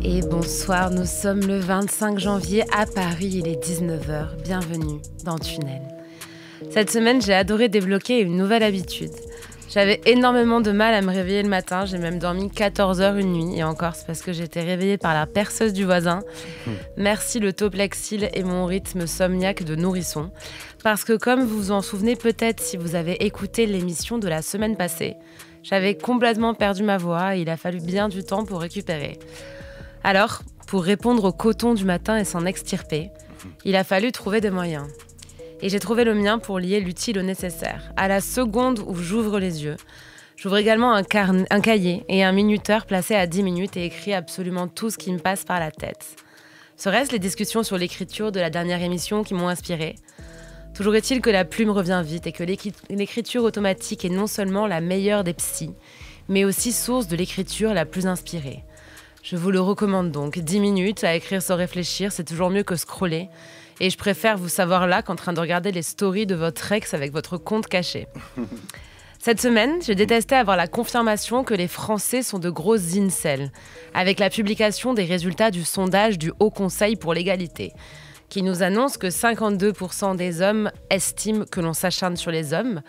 Et bonsoir, nous sommes le 25 janvier à Paris, il est 19h. Bienvenue dans Tunnel. Cette semaine, j'ai adoré débloquer une nouvelle habitude. J'avais énormément de mal à me réveiller le matin, j'ai même dormi 14 heures une nuit, et encore c'est parce que j'étais réveillée par la perceuse du voisin. Merci le Toplexil et mon rythme somniaque de nourrisson. Parce que comme vous vous en souvenez peut-être si vous avez écouté l'émission de la semaine passée, j'avais complètement perdu ma voix et il a fallu bien du temps pour récupérer. Alors, pour répondre au coton du matin et s'en extirper, il a fallu trouver des moyens. Et j'ai trouvé le mien pour lier l'utile au nécessaire. À la seconde où j'ouvre les yeux, j'ouvre également un cahier et un minuteur placé à 10 minutes et écrit absolument tout ce qui me passe par la tête. Serait-ce les discussions sur l'écriture de la dernière émission qui m'ont inspirée ? Toujours est-il que la plume revient vite et que l'écriture automatique est non seulement la meilleure des psys, mais aussi source de l'écriture la plus inspirée. Je vous le recommande donc. 10 minutes à écrire sans réfléchir, c'est toujours mieux que scroller. Et je préfère vous savoir là qu'en train de regarder les stories de votre ex avec votre compte caché. Cette semaine, j'ai détesté avoir la confirmation que les Français sont de grosses incels, avec la publication des résultats du sondage du Haut Conseil pour l'égalité, qui nous annonce que 52% des hommes estiment que l'on s'acharne sur les hommes,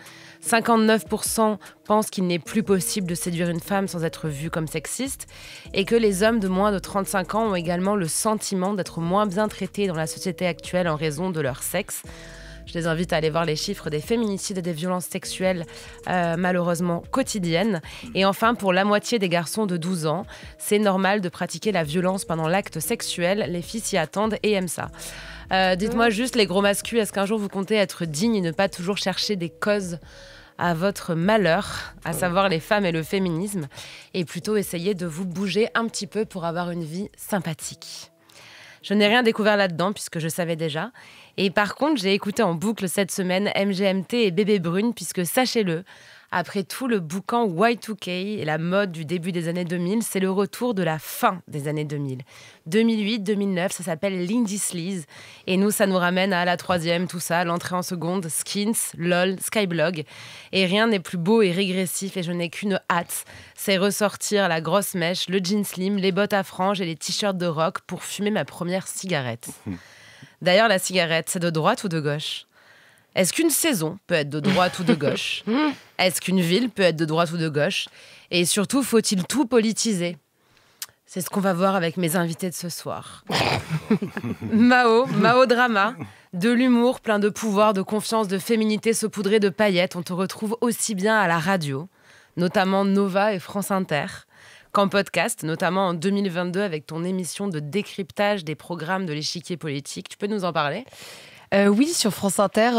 59% pensent qu'il n'est plus possible de séduire une femme sans être vu comme sexiste, et que les hommes de moins de 35 ans ont également le sentiment d'être moins bien traités dans la société actuelle en raison de leur sexe. Je les invite à aller voir les chiffres des féminicides et des violences sexuelles malheureusement quotidiennes. Et enfin, pour la moitié des garçons de 12 ans, c'est normal de pratiquer la violence pendant l'acte sexuel. Les filles s'y attendent et aiment ça. Dites-moi juste, les gros masculins, est-ce qu'un jour vous comptez être digne et ne pas toujours chercher des causes à votre malheur, à savoir les femmes et le féminisme, et plutôt essayer de vous bouger un petit peu pour avoir une vie sympathique ? Je n'ai rien découvert là-dedans puisque je savais déjà. Et par contre, j'ai écouté en boucle cette semaine MGMT et Bébé Brune puisque, sachez-le, après tout le boucan Y2K et la mode du début des années 2000, c'est le retour de la fin des années 2000. 2008, 2009, ça s'appelle l'Indie Sleaze. Et nous, ça nous ramène à la troisième, tout ça, l'entrée en seconde, Skins, LOL, Skyblog. Et rien n'est plus beau et régressif et je n'ai qu'une hâte. C'est ressortir la grosse mèche, le jean slim, les bottes à franges et les t-shirts de rock pour fumer ma première cigarette. D'ailleurs, la cigarette, c'est de droite ou de gauche ? Est-ce qu'une saison peut être de droite ou de gauche ? Est-ce qu'une ville peut être de droite ou de gauche ? Et surtout, faut-il tout politiser ? C'est ce qu'on va voir avec mes invités de ce soir. Mao Drama, de l'humour, plein de pouvoir, de confiance, de féminité saupoudrée de paillettes. On te retrouve aussi bien à la radio, notamment Nova et France Inter, qu'en podcast, notamment en 2022 avec ton émission de décryptage des programmes de l'échiquier politique. Tu peux nous en parler ? Oui, sur France Inter,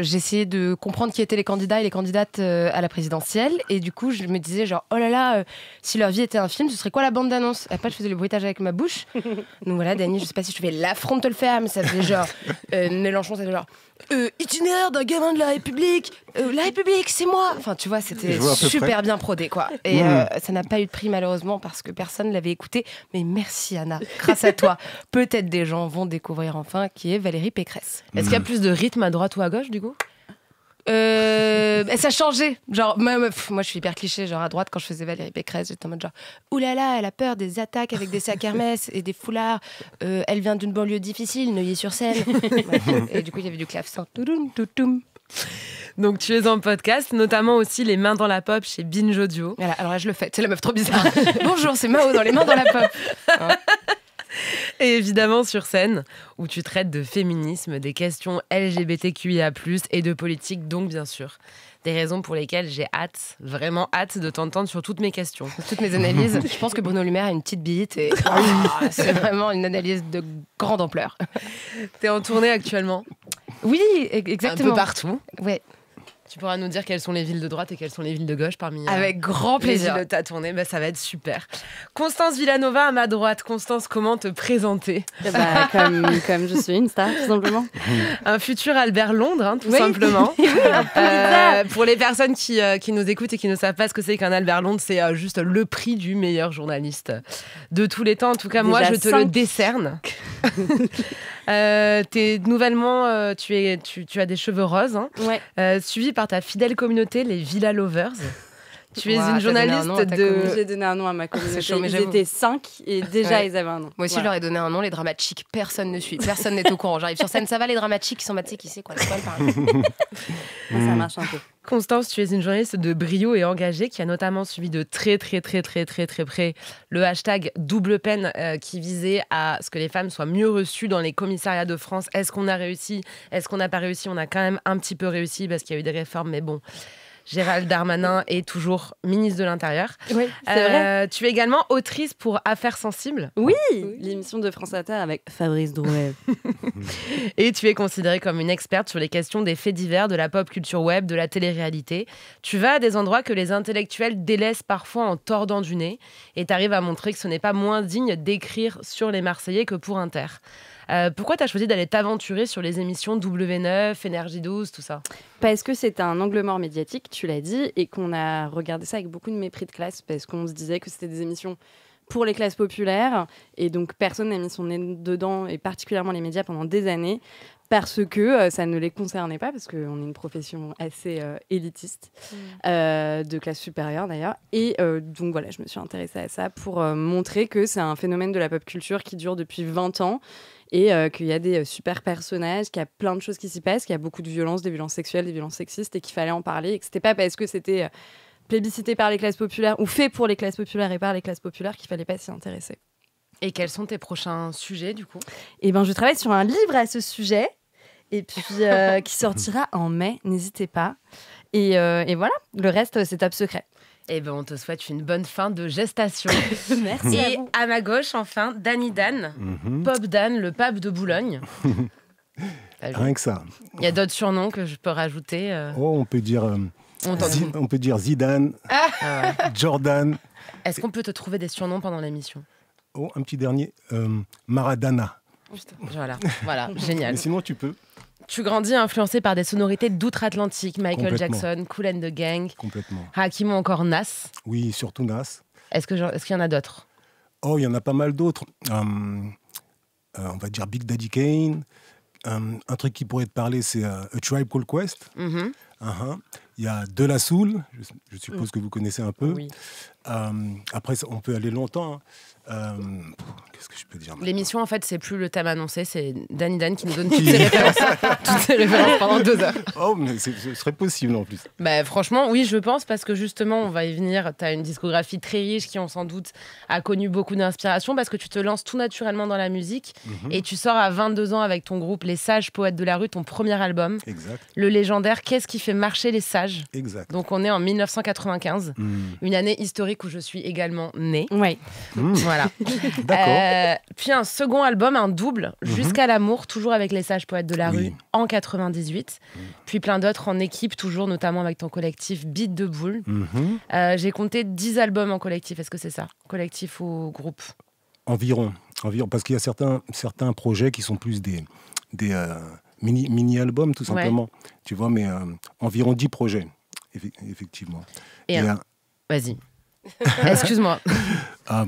j'ai essayé de comprendre qui étaient les candidats et les candidates à la présidentielle. Et du coup, je me disais genre, oh là là, si leur vie était un film, ce serait quoi la bande-annonce ? Après, je faisais le bruitage avec ma bouche. Donc voilà, Dany, je sais pas si je fais l'affront de te le faire, mais ça faisait genre, Mélenchon, ça faisait genre, itinéraire d'un gamin de la République, c'est moi. Enfin, tu vois, c'était super bien prodé, quoi. Et ça n'a pas eu de prix, malheureusement, parce que personne ne l'avait écouté. Mais merci, Anna. Grâce à toi, peut-être des gens vont découvrir enfin qui est Valérie Pécresse. Est-ce qu'il y a plus de rythme à droite ou à gauche, du coup ? Ça a changé. Genre, moi, je suis hyper cliché. Genre, à droite, quand je faisais Valérie Pécresse, j'étais en mode genre, oulala, elle a peur des attaques avec des sacs Hermès et des foulards. Elle vient d'une banlieue difficile, Neuilly-sur-Seine. Et du coup, il y avait du clavecin. Donc, tu es en podcast, notamment aussi Les Mains dans la Pop chez Binge Audio. Voilà, alors là, je le fais. C'est la meuf trop bizarre. Bonjour, c'est Mao dans Les Mains dans la Pop. Hein. Et évidemment sur scène, où tu traites de féminisme, des questions LGBTQIA+, et de politique, donc bien sûr. Des raisons pour lesquelles j'ai hâte, vraiment hâte de t'entendre sur toutes mes questions. Toutes mes analyses. Je pense que Bruno Le Maire a une petite bite et c'est vraiment une analyse de grande ampleur. T'es en tournée actuellement ? Oui, exactement. Un peu partout. Ouais. Tu pourras nous dire quelles sont les villes de droite et quelles sont les villes de gauche parmi avec grand plaisir. Les villes de ta tournée. Bah, ça va être super. Constance Villanova à ma droite. Constance, comment te présenter ? Comme je suis une star, tout simplement. Un futur Albert Londres, hein, tout simplement. Oui, pour les personnes qui nous écoutent et qui ne savent pas ce que c'est qu'un Albert Londres, c'est juste le prix du meilleur journaliste de tous les temps. En tout cas, moi, je te le décerne. T'es nouvellement, tu as des cheveux roses, hein, ouais. Suivi par ta fidèle communauté, les Villa Lovers. Tu es Ouah, une t'as donné un journaliste nom à ta de... J'ai donné un nom à ma communauté. chaud, mais Ils j'avoue. étaient 5 et déjà Ouais. ils avaient un nom. Moi aussi, Voilà. je leur ai donné un nom, les dramatiques. Personne ne suit, personne n'est au courant. J'arrive sur scène, ça va les dramatiques, ils sont matés, qui sait quoi, c'est quoi le parrain. Moi, ça marche un peu. Constance, tu es une journaliste de brio et engagée qui a notamment suivi de très près le hashtag double peine qui visait à ce que les femmes soient mieux reçues dans les commissariats de France. Est-ce qu'on a réussi? Est-ce qu'on n'a pas réussi? On a quand même un petit peu réussi parce qu'il y a eu des réformes, mais bon. Gérald Darmanin est toujours ministre de l'Intérieur. Oui, c'est vrai. Tu es également autrice pour Affaires sensibles. Oui, l'émission de France Inter avec Fabrice Drouet. Et tu es considérée comme une experte sur les questions des faits divers, de la pop culture web, de la télé-réalité. Tu vas à des endroits que les intellectuels délaissent parfois en tordant du nez et tu arrives à montrer que ce n'est pas moins digne d'écrire sur les Marseillais que pour Inter. Pourquoi tu as choisi d'aller t'aventurer sur les émissions W9, Énergie 12, tout ça? Parce que c'est un angle mort médiatique, tu l'as dit, et qu'on a regardé ça avec beaucoup de mépris de classe, parce qu'on se disait que c'était des émissions pour les classes populaires, et donc personne n'a mis son nez dedans, et particulièrement les médias, pendant des années, parce que ça ne les concernait pas, parce qu'on est une profession assez élitiste, de classe supérieure d'ailleurs. Et donc voilà, je me suis intéressée à ça pour montrer que c'est un phénomène de la pop culture qui dure depuis 20 ans, et qu'il y a des super personnages, qu'il y a plein de choses qui s'y passent, qu'il y a beaucoup de violences, des violences sexuelles, des violences sexistes, et qu'il fallait en parler, et que c'était pas parce que c'était plébiscité par les classes populaires, ou fait pour les classes populaires et par les classes populaires, qu'il fallait pas s'y intéresser. Et quels sont tes prochains sujets, du coup? Et ben, je travaille sur un livre à ce sujet, et puis qui sortira en mai, n'hésitez pas. Et voilà, le reste, c'est top secret. Eh ben, on te souhaite une bonne fin de gestation. Merci Et à vous. à ma gauche, enfin, Danny Dan, Pop Dan, le pape de Boulogne. Rien que ça. Il y a d'autres surnoms que je peux rajouter. Oh, on peut dire, on peut dire Zidane, Jordan. Est-ce qu'on peut te trouver des surnoms pendant l'émission? Oh, un petit dernier, Maradona. Voilà, génial. Mais sinon, tu peux. Tu grandis influencé par des sonorités d'outre-Atlantique, Michael Complètement. Jackson, Kool and the Gang, Complètement. Hakim ou encore Nas. Oui, surtout Nas. Est-ce qu'il y en a d'autres? Oh, il y en a pas mal d'autres. On va dire Big Daddy Kane. Un truc qui pourrait te parler, c'est A Tribe Called Quest. Mhm. Il y a De La Soul, je suppose que vous connaissez un peu. Oui. Après, on peut aller longtemps. Qu'est-ce que je peux dire maintenant? L'émission, en fait, c'est plus le thème annoncé, c'est Danny Dan qui nous donne toutes ses références pendant 2 heures. Oh, mais ce serait possible en plus. Bah, franchement, oui, je pense, parce que justement, on va y venir. Tu as une discographie très riche qui, on sans doute, a connu beaucoup d'inspiration parce que tu te lances tout naturellement dans la musique et tu sors à 22 ans avec ton groupe Les Sages Poètes de la Rue, ton premier album. Exact. Le légendaire Qu'est-ce qui fait marcher les sages? Exact. Donc, on est en 1995, une année historique où je suis également née. Oui. Voilà. D'accord. Puis un second album, un double, Jusqu'à l'amour, toujours avec Les Sages Poètes de la Rue, en 98. Puis plein d'autres en équipe, toujours notamment avec ton collectif Beat de Boule. J'ai compté 10 albums en collectif, est-ce que c'est ça? Collectif ou groupe? Environ, parce qu'il y a certains projets qui sont plus des mini-albums, tout simplement. Tu vois, mais environ 10 projets, effectivement. Et vas-y. Excuse-moi.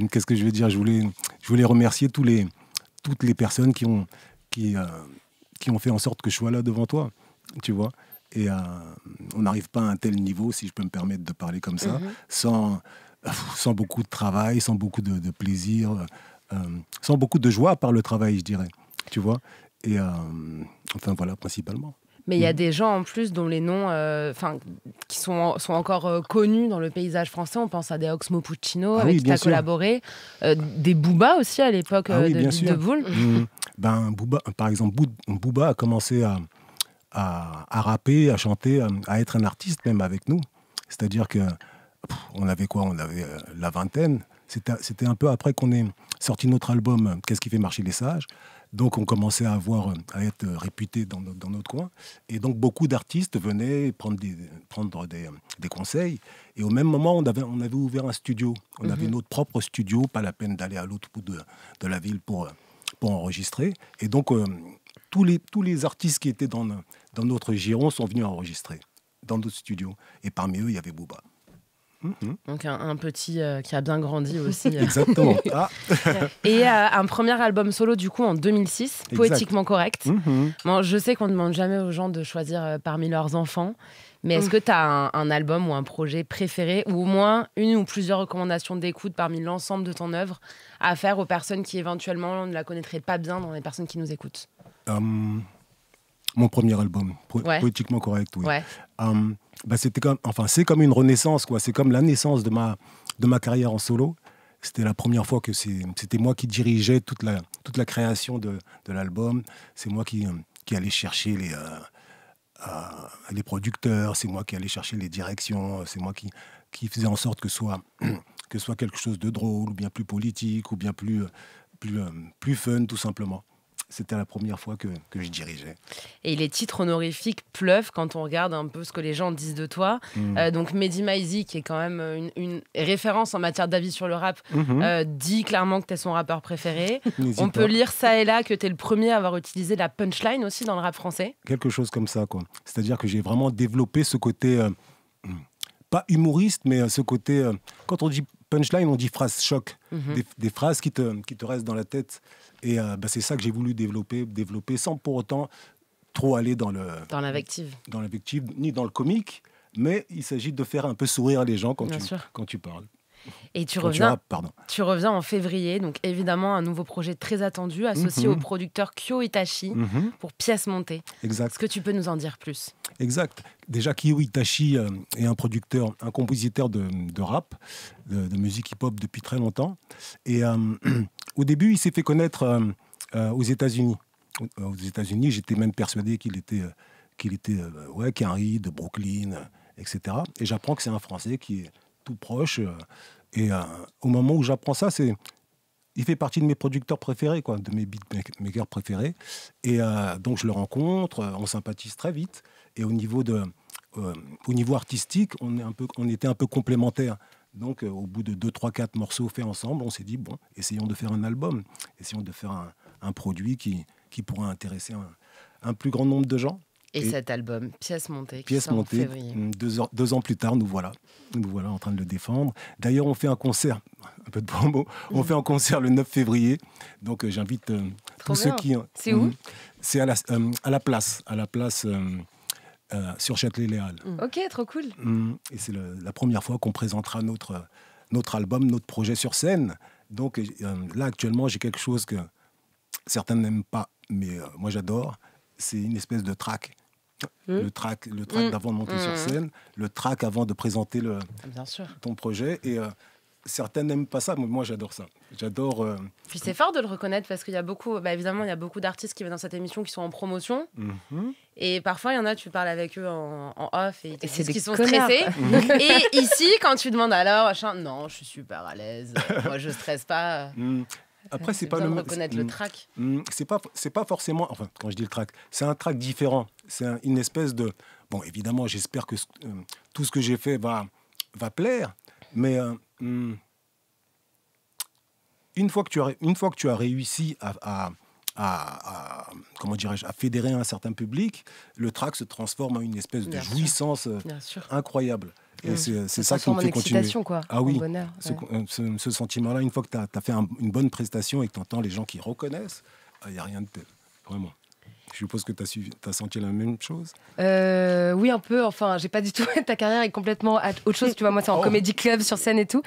Qu'est-ce que je veux dire? Je voulais remercier toutes les personnes qui ont fait en sorte que je sois là devant toi, tu vois. Et on n'arrive pas à un tel niveau, si je peux me permettre de parler comme ça, sans beaucoup de travail, sans beaucoup de plaisir, sans beaucoup de joie par le travail, je dirais, tu vois. Et enfin, voilà, principalement. Mais il y a des gens en plus dont les noms qui sont encore connus dans le paysage français. On pense à des Oxmo Puccino avec qui tu as collaboré. Des Booba aussi à l'époque de Beat de Boule. Booba, par exemple, Booba a commencé à rapper, à chanter, à être un artiste même avec nous. C'est-à-dire que on avait quoi? On avait la vingtaine. C'était un peu après qu'on ait sorti notre album Qu'est-ce qui fait marcher les sages. Donc, on commençait à être réputé dans notre coin. Et donc, beaucoup d'artistes venaient prendre des conseils. Et au même moment, on avait ouvert un studio. On avait notre propre studio, pas la peine d'aller à l'autre bout de la ville pour enregistrer. Et donc, tous les artistes qui étaient dans notre giron sont venus enregistrer dans notre studio. Et parmi eux, il y avait Booba. Donc un petit qui a bien grandi aussi. Exactement. Et un premier album solo du coup en 2006, Poétiquement correct. Bon, je sais qu'on ne demande jamais aux gens de choisir parmi leurs enfants, Mais est-ce que tu as un album ou un projet préféré, ou au moins une ou plusieurs recommandations d'écoute parmi l'ensemble de ton œuvre à faire aux personnes qui éventuellement ne la connaîtraient pas bien, dans les personnes qui nous écoutent? Mon premier album, Poétiquement Correct, oui. Ouais. C'est comme une renaissance, quoi. C'est comme la naissance de ma carrière en solo. C'était la première fois que c'était moi qui dirigeais toute la création de l'album. C'est moi qui allais chercher les producteurs, c'est moi qui allais chercher les directions, c'est moi qui faisais en sorte que soit quelque chose de drôle, ou bien plus politique, ou bien plus fun, tout simplement. C'était la première fois que je dirigeais. Et les titres honorifiques pleuvent quand on regarde un peu ce que les gens disent de toi. Donc Mehdi Maizi, qui est quand même une référence en matière d'avis sur le rap, dit clairement que tu es son rappeur préféré. On peut lire ça et là que tu es le premier à avoir utilisé la punchline aussi dans le rap français. Quelque chose comme ça, quoi. C'est-à-dire que j'ai vraiment développé ce côté, pas humoriste, mais ce côté, quand on dit punchline, on dit phrase choc. Des phrases qui te restent dans la tête. Et c'est ça que j'ai voulu développer sans pour autant trop aller dans l'invective. Dans l'invective, ni dans le comique, mais il s'agit de faire un peu sourire les gens quand tu parles. Et tu reviens en février, donc évidemment un nouveau projet très attendu, associé au producteur Kyo Itachi pour Pièce Montée. Exact. Est-ce que tu peux nous en dire plus? Exact. Déjà, Kyo Itachi est un compositeur de rap, de musique hip-hop depuis très longtemps. Et au début, il s'est fait connaître aux États-Unis. Aux États-Unis, j'étais même persuadé qu'il était Quinry, de Brooklyn, etc. Et j'apprends que c'est un Français qui est tout proche. Et au moment où j'apprends ça, il fait partie de mes producteurs préférés, quoi, de mes beatmakers préférés. Et donc je le rencontre, on sympathise très vite. Et au niveau artistique, on était un peu complémentaires. Donc au bout de 2, 3, 4 morceaux faits ensemble, on s'est dit, bon, essayons de faire un album. Essayons de faire un produit qui pourra intéresser un plus grand nombre de gens. Et cet album, Pièce Montée, en février. 2 ans plus tard, nous voilà en train de le défendre. D'ailleurs, on fait un concert, un peu de promo, on fait un concert le 9 février. Donc, j'invite tous ceux qui... C'est où? C'est à la place sur Châtelet-Les Halles. Ok, trop cool. Et c'est la première fois qu'on présentera notre album, notre projet sur scène. Donc, là, actuellement, j'ai quelque chose que certains n'aiment pas, mais moi, j'adore. C'est une espèce de track. Le track d'avant de monter sur scène, le track avant de présenter ton projet. Et certains n'aiment pas ça, mais moi j'adore ça. Puis c'est fort de le reconnaître parce qu'il y a beaucoup, évidemment, il y a beaucoup d'artistes qui viennent dans cette émission qui sont en promotion. Et parfois, il y en a, tu parles avec eux en off et ils disent qu'ils sont stressés. Et ici, quand tu demandes alors, non, je suis super à l'aise, moi je stresse pas. Après, c'est pas de reconnaître le track. C'est pas forcément. Enfin, quand je dis le track, c'est un track différent. C'est une espèce de. Bon, évidemment, j'espère que tout ce que j'ai fait va plaire. Mais une fois que tu as réussi à comment dirais-je, à fédérer un certain public, le track se transforme en une espèce de jouissance incroyable. Et c'est ça qui me fait continuer. Quoi, ah oui, bonheur, ce sentiment-là, une fois que tu as fait une bonne prestation et que tu entends les gens qui reconnaissent, il n'y a rien de tel. Vraiment. Je suppose que tu as senti la même chose. Oui, un peu. Enfin, j'ai pas du tout... Ta carrière est complètement autre chose. Tu vois, moi, c'est en comédie club, sur scène et tout.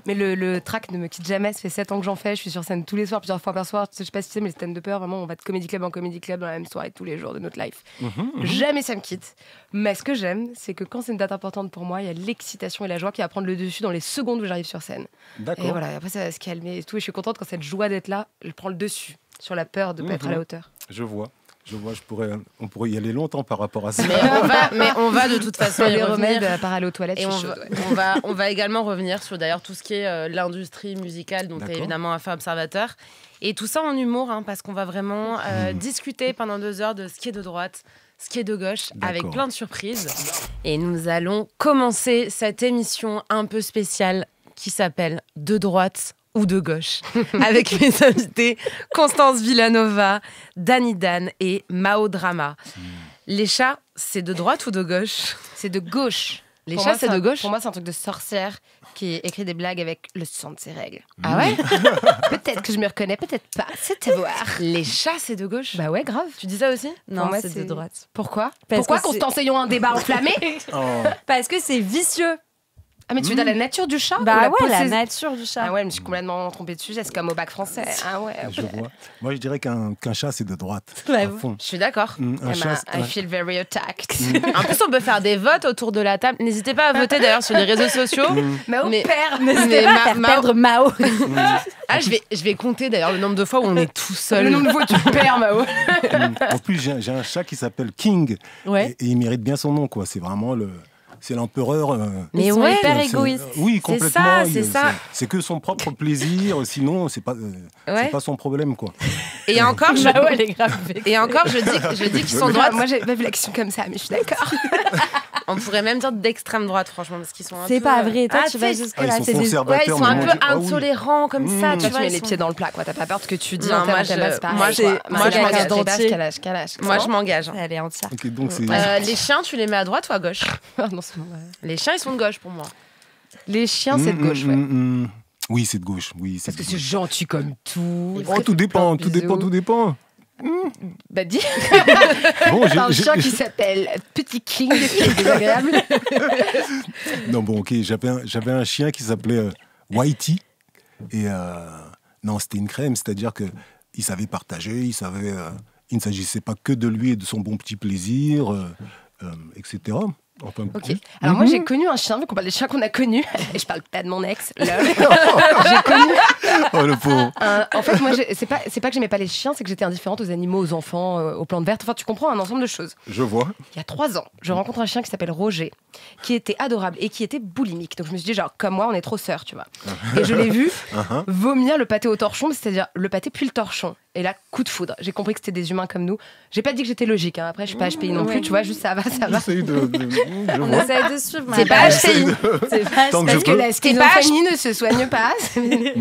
Mais le track ne me quitte jamais. Ça fait 7 ans que j'en fais. Je suis sur scène tous les soirs, plusieurs fois par soir. Je sais pas si tu sais, mais le stand-upper, vraiment, on va de comédie club en comédie club dans la même soirée tous les jours de notre life. Jamais ça me quitte. Mais ce que j'aime, c'est que quand c'est une date importante pour moi, il y a l'excitation et la joie qui va prendre le dessus dans les secondes où j'arrive sur scène. D'accord. Et voilà, après, ça va se calmer et tout. Et je suis contente quand cette joie d'être là, elle prend le dessus sur la peur de ne pas être à la hauteur. Je vois, on pourrait y aller longtemps par rapport à ça. Mais on va de toute façon les remèdes à part aller aux toilettes. Et on va également revenir sur d'ailleurs tout ce qui est l'industrie musicale, dont tu es évidemment un fin observateur. Et tout ça en humour, parce qu'on va vraiment discuter pendant 2 heures de ce qui est de droite, ce qui est de gauche, avec plein de surprises. Et nous allons commencer cette émission un peu spéciale qui s'appelle De droite ou de gauche, avec mes invités Constance Villanova, Danny Dan et Mao Drama. Les chats, c'est de droite ou de gauche? C'est de gauche. Les chats, c'est de gauche? Pour moi, c'est un truc de sorcière qui écrit des blagues avec le son de ses règles. Ah ouais? Peut-être que je me reconnais, peut-être pas. C'est à voir. Les chats, c'est de gauche? Bah ouais, grave. Tu dis ça aussi? Non, Pour moi, c'est de droite. Pourquoi? Parce Pourquoi, que c'est- Constance, ayons un débat enflammé? Oh. Parce que c'est vicieux. Ah, mais tu veux dire la nature du chat? ou Bah ouais, la possession- nature du chat. Ah ouais, je me suis complètement trompée de sujet, c'est comme au bac français. Ah ouais, Je vois. Moi, je dirais qu'un chat, c'est de droite. Ouais, à vous- fond. Je suis d'accord. Un chat, I feel very attacked. En plus, on peut faire des votes autour de la table. N'hésitez pas à voter d'ailleurs sur les réseaux sociaux. Mais au Mais- père, N'hésitez pas à faire perdre Mao. Ah, je vais compter d'ailleurs le nombre de fois où on est tout le seul. nombre de fois tu perds, Mao. En plus, j'ai un chat qui s'appelle King. Ouais. Et il mérite bien son nom, quoi. C'est vraiment c'est l'empereur. Mais Ils sont ouais, hyper c'est- égoïstes. Oui, C'est complètement. ça, c'est ça. C'est que son propre plaisir. Sinon, c'est pas son problème, quoi. Et encore, Mao, elle est grave. et encore, je dis qu'ils sont de droite. Moi, j'ai pas vu l'action comme ça, mais je suis d'accord. On pourrait même dire d'extrême droite, franchement, parce qu'ils sont un peu. C'est pas vrai, toi Ah, tu vas tu sais, jusque-là. ils sont c'est des- conservateurs. Ouais, ils sont mais un moi, peu je dis, ah oui. intolérants comme ça, tu Tu vois. mets ils les sont- pieds dans le plat, quoi. T'as pas peur de ce que tu dis Non, en termes moi, de c'est pareil. moi, quoi. moi, je m'engage m'engage. entier. Calage. Moi, je m'engage. Elle est entière. Ok, donc c'est. Les chiens, tu les mets à droite ou à gauche? Non, c'est bon, ouais. Les chiens, ils sont de gauche pour moi. Les chiens, c'est de gauche, ouais. Oui, c'est de gauche. Oui, c'est Parce de que c'est gauche. gentil comme tout. Oh, tout dépend, plein de tout dépend, bisous. tout dépend. Bah dis, Bon, t'as un chien qui s'appelle Petit King, qui est désagréable. Non, bon, ok, j'avais un chien qui s'appelait Whitey. Et non, c'était une crème, c'est-à-dire qu'il savait partager, il ne s'agissait pas que de lui et de son bon petit plaisir, etc. Enfin, Ok. Alors moi j'ai connu un chien, vu qu'on parle des chiens qu'on a connus, et je parle pas de mon ex, là. J'ai connu Oh, le pauvre. en fait moi c'est pas que j'aimais pas les chiens, c'est que j'étais indifférente aux animaux, aux enfants, aux plantes vertes, enfin tu comprends un ensemble de choses. Je vois. Il y a 3 ans, je rencontre un chien qui s'appelle Roger, qui était adorable et qui était boulimique. Donc je me suis dit genre comme moi on est trop sœurs, tu vois. Et je l'ai vu vomir le pâté au torchon, c'est-à-dire le pâté puis le torchon. Et là, coup de foudre. J'ai compris que c'était des humains comme nous. J'ai pas dit que j'étais logique, hein. Après je suis pas HPI non plus, Ouais. tu vois, juste ça va. J'essaye je On vois. essaie de suivre. C'est pas J'essaye HPI. C'est pas Tant que Parce je que peux. la schizophrénie ne se soigne pas.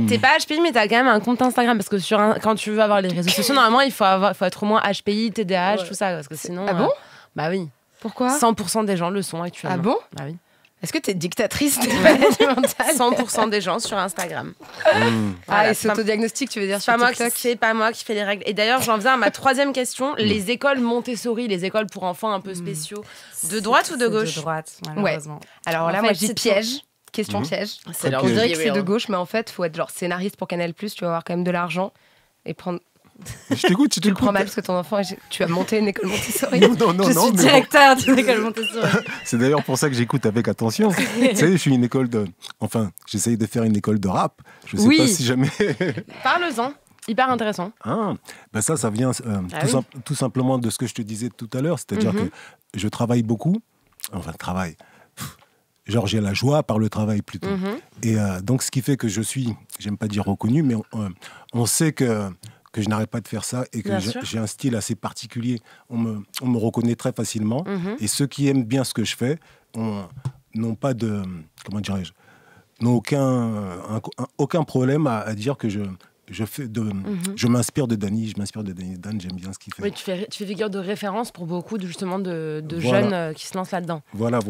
T'es pas HPI, mais t'as quand même un compte Instagram. Parce que quand tu veux avoir les réseaux sociaux, normalement, il faut être au moins HPI, TDAH, tout ça. Parce que sinon. Ah bon Bah oui. Pourquoi 100% des gens le sont actuellement. Ah bon Bah oui. Est-ce que t'es dictatrice de maladie mentale 100% des gens sur Instagram. Ah, Voilà, et c'est autodiagnostic, tu veux dire, C'est sur pas, TikTok c'est pas moi qui fais les règles. Et d'ailleurs, j'en viens à ma troisième question. Les écoles Montessori, les écoles pour enfants un peu spéciaux, de droite ou de gauche? De droite, malheureusement. Alors là, En moi, fait, je dis si piège. Question piège. C'est Ok. On dirait que c'est de gauche, mais en fait, faut être genre scénariste pour Canal+, tu vas avoir quand même de l'argent et prendre... Je t'écoute, Tu le prends mal parce que ton enfant, tu as monté une école Montessori. Non, non, non, Je non, suis mais directeur d'une école Montessori. c'est d'ailleurs pour ça que j'écoute avec attention. Tu sais, je suis une école de. Enfin, j'essaye de faire une école de rap. Je sais Oui. pas si jamais. Parle-en. Hyper intéressant. Ah, ben ça vient oui. tout simplement de ce que je te disais tout à l'heure. C'est-à-dire que je travaille beaucoup. Enfin, travail. Genre, j'ai la joie par le travail plutôt. Et donc, ce qui fait que je suis, j'aime pas dire reconnu, mais on sait que je n'arrête pas de faire ça et que Bien sûr. j'ai un style assez particulier. On me reconnaît très facilement. Et ceux qui aiment bien ce que je fais n'ont pas de... Comment dirais-je, n'ont aucun problème à dire que je m'inspire de Danny, Dan, j'aime bien ce qu'il fait. Oui, tu fais figure de référence pour beaucoup justement de Voilà. jeunes qui se lancent là-dedans. Voilà.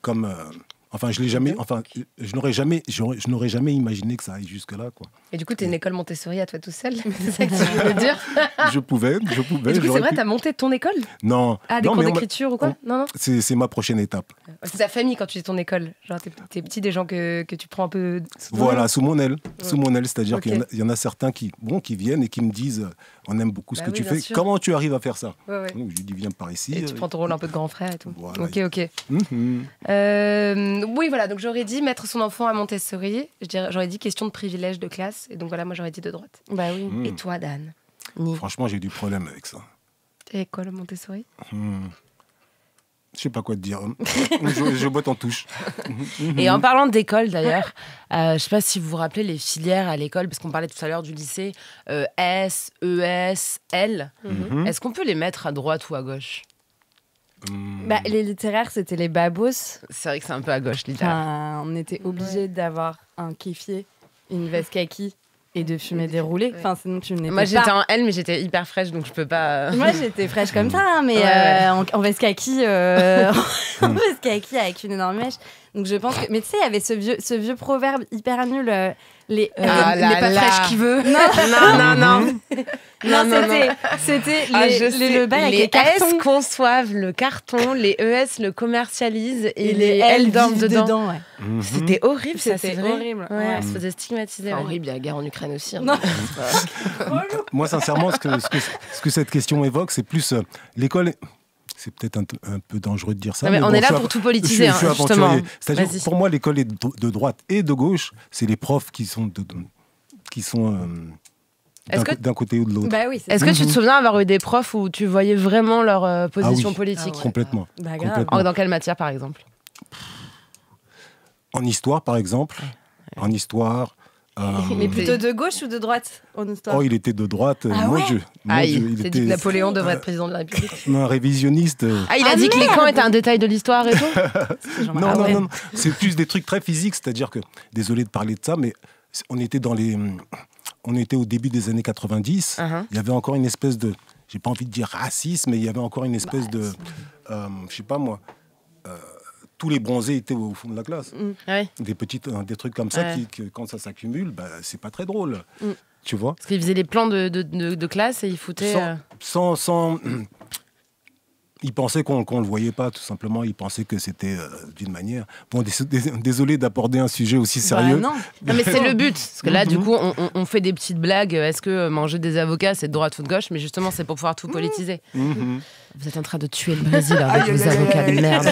Comme... Enfin, je l'ai jamais. Enfin, je n'aurais jamais imaginé que ça aille jusque là, quoi. Et du coup, t'es une école Montessori à toi tout seul. C'est ça que tu veux dire Je pouvais. Et du coup, c'est j'aurais vrai, pu. t'as monté ton école Non. Ah, des non, cours mais d'écriture ou quoi Non. c'est ma prochaine étape. C'est ta famille quand tu dis ton école. Genre, t'es petit, des gens que tu prends un peu... sous ton Voilà, aile. sous mon aile. Sous mon aile, c'est-à-dire Ok. qu'il y en a certains qui viennent et qui me disent on aime beaucoup ce Bah que oui, tu bien fais. sûr. Comment tu arrives à faire ça Ouais. Donc, je lui dis viens par ici. Et tu prends ton rôle un peu de grand frère et tout. Voilà. Ok. Mhm. Oui, voilà, donc j'aurais dit mettre son enfant à Montessori. J'aurais dit question de privilège de classe. Et donc voilà, moi j'aurais dit de droite. Bah oui. Mhm. Et toi, Dan Franchement, j'ai du problème avec ça. T'es quoi le Montessori Je sais pas quoi te dire. je botte en touche. Et en parlant d'école d'ailleurs, je sais pas si vous vous rappelez les filières à l'école, parce qu'on parlait tout à l'heure du lycée, S, ES, L. Mhm. Est-ce qu'on peut les mettre à droite ou à gauche? Bah, les littéraires, c'était les babos. C'est vrai que c'est un peu à gauche, littéralement. Enfin, on était obligé d'avoir un kéfier, une veste kaki et de fumer des roulés. Ouais. Enfin, sinon tu n'étais Moi pas. j'étais en L, mais j'étais hyper fraîche, donc je peux pas. Moi, j'étais fraîche comme ça, hein, mais Ouais. en veste kaki, en veste kaki avec une énorme mèche. Donc je pense que... Mais tu sais, il y avait ce vieux proverbe hyper nul, les pas fraîche qui veut. Non. C'était le bail avec les S cartons. conçoivent le carton, les ES le commercialisent et les L dorment dedans. Ouais. C'était horrible, ça, c'est C'était vrai. horrible. Ouais, Ouais. elle se faisait stigmatiser. Enfin, horrible, il y a la guerre en Ukraine aussi. Hein. Non. Moi, sincèrement, ce que cette question évoque, c'est plus l'école. C'est peut-être un peu dangereux de dire ça. Non, mais on bon, est là je suis pour tout politiser, je suis hein, justement. aventurier. C'est-à-dire, Vas-y. pour moi, l'école est de droite et de gauche. C'est les profs qui sont d'un côté ou de l'autre. Bah oui, c'est Est-ce que tu te souviens avoir eu des profs où tu voyais vraiment leur position oui. politique? Complètement. Bah, grave. Complètement. Dans quelle matière, par exemple? En histoire, par exemple. En histoire. Mais plutôt de gauche ou de droite en histoire? Oh, il était de droite. Ah mon ouais Dieu. Il s'est dit que Napoléon devrait être président de la République. Un révisionniste. Ah, il a dit que les camps étaient un détail de l'histoire et tout? Non. C'est plus des trucs très physiques. C'est-à-dire que, désolé de parler de ça, mais on était au début des années 90. Il y avait encore une espèce de, j'ai pas envie de dire racisme, mais il y avait encore une espèce de, je sais pas moi, tous les bronzés étaient au fond de la classe. Ouais. Des trucs comme ça qui, quand ça s'accumule, c'est pas très drôle. Tu vois? Parce qu'ils faisaient les plans de classe et ils foutaient... Sans ils pensaient qu'on le voyait pas, tout simplement. Ils pensaient que c'était d'une manière... Bon, désolé d'aborder un sujet aussi sérieux. Non. Non, mais c'est le but. Parce que là, du coup, on fait des petites blagues. Est-ce que manger des avocats, c'est de droite ou de gauche? Mais justement, c'est pour pouvoir tout politiser. Vous êtes en train de tuer le Brésil avec vos avocats de merde.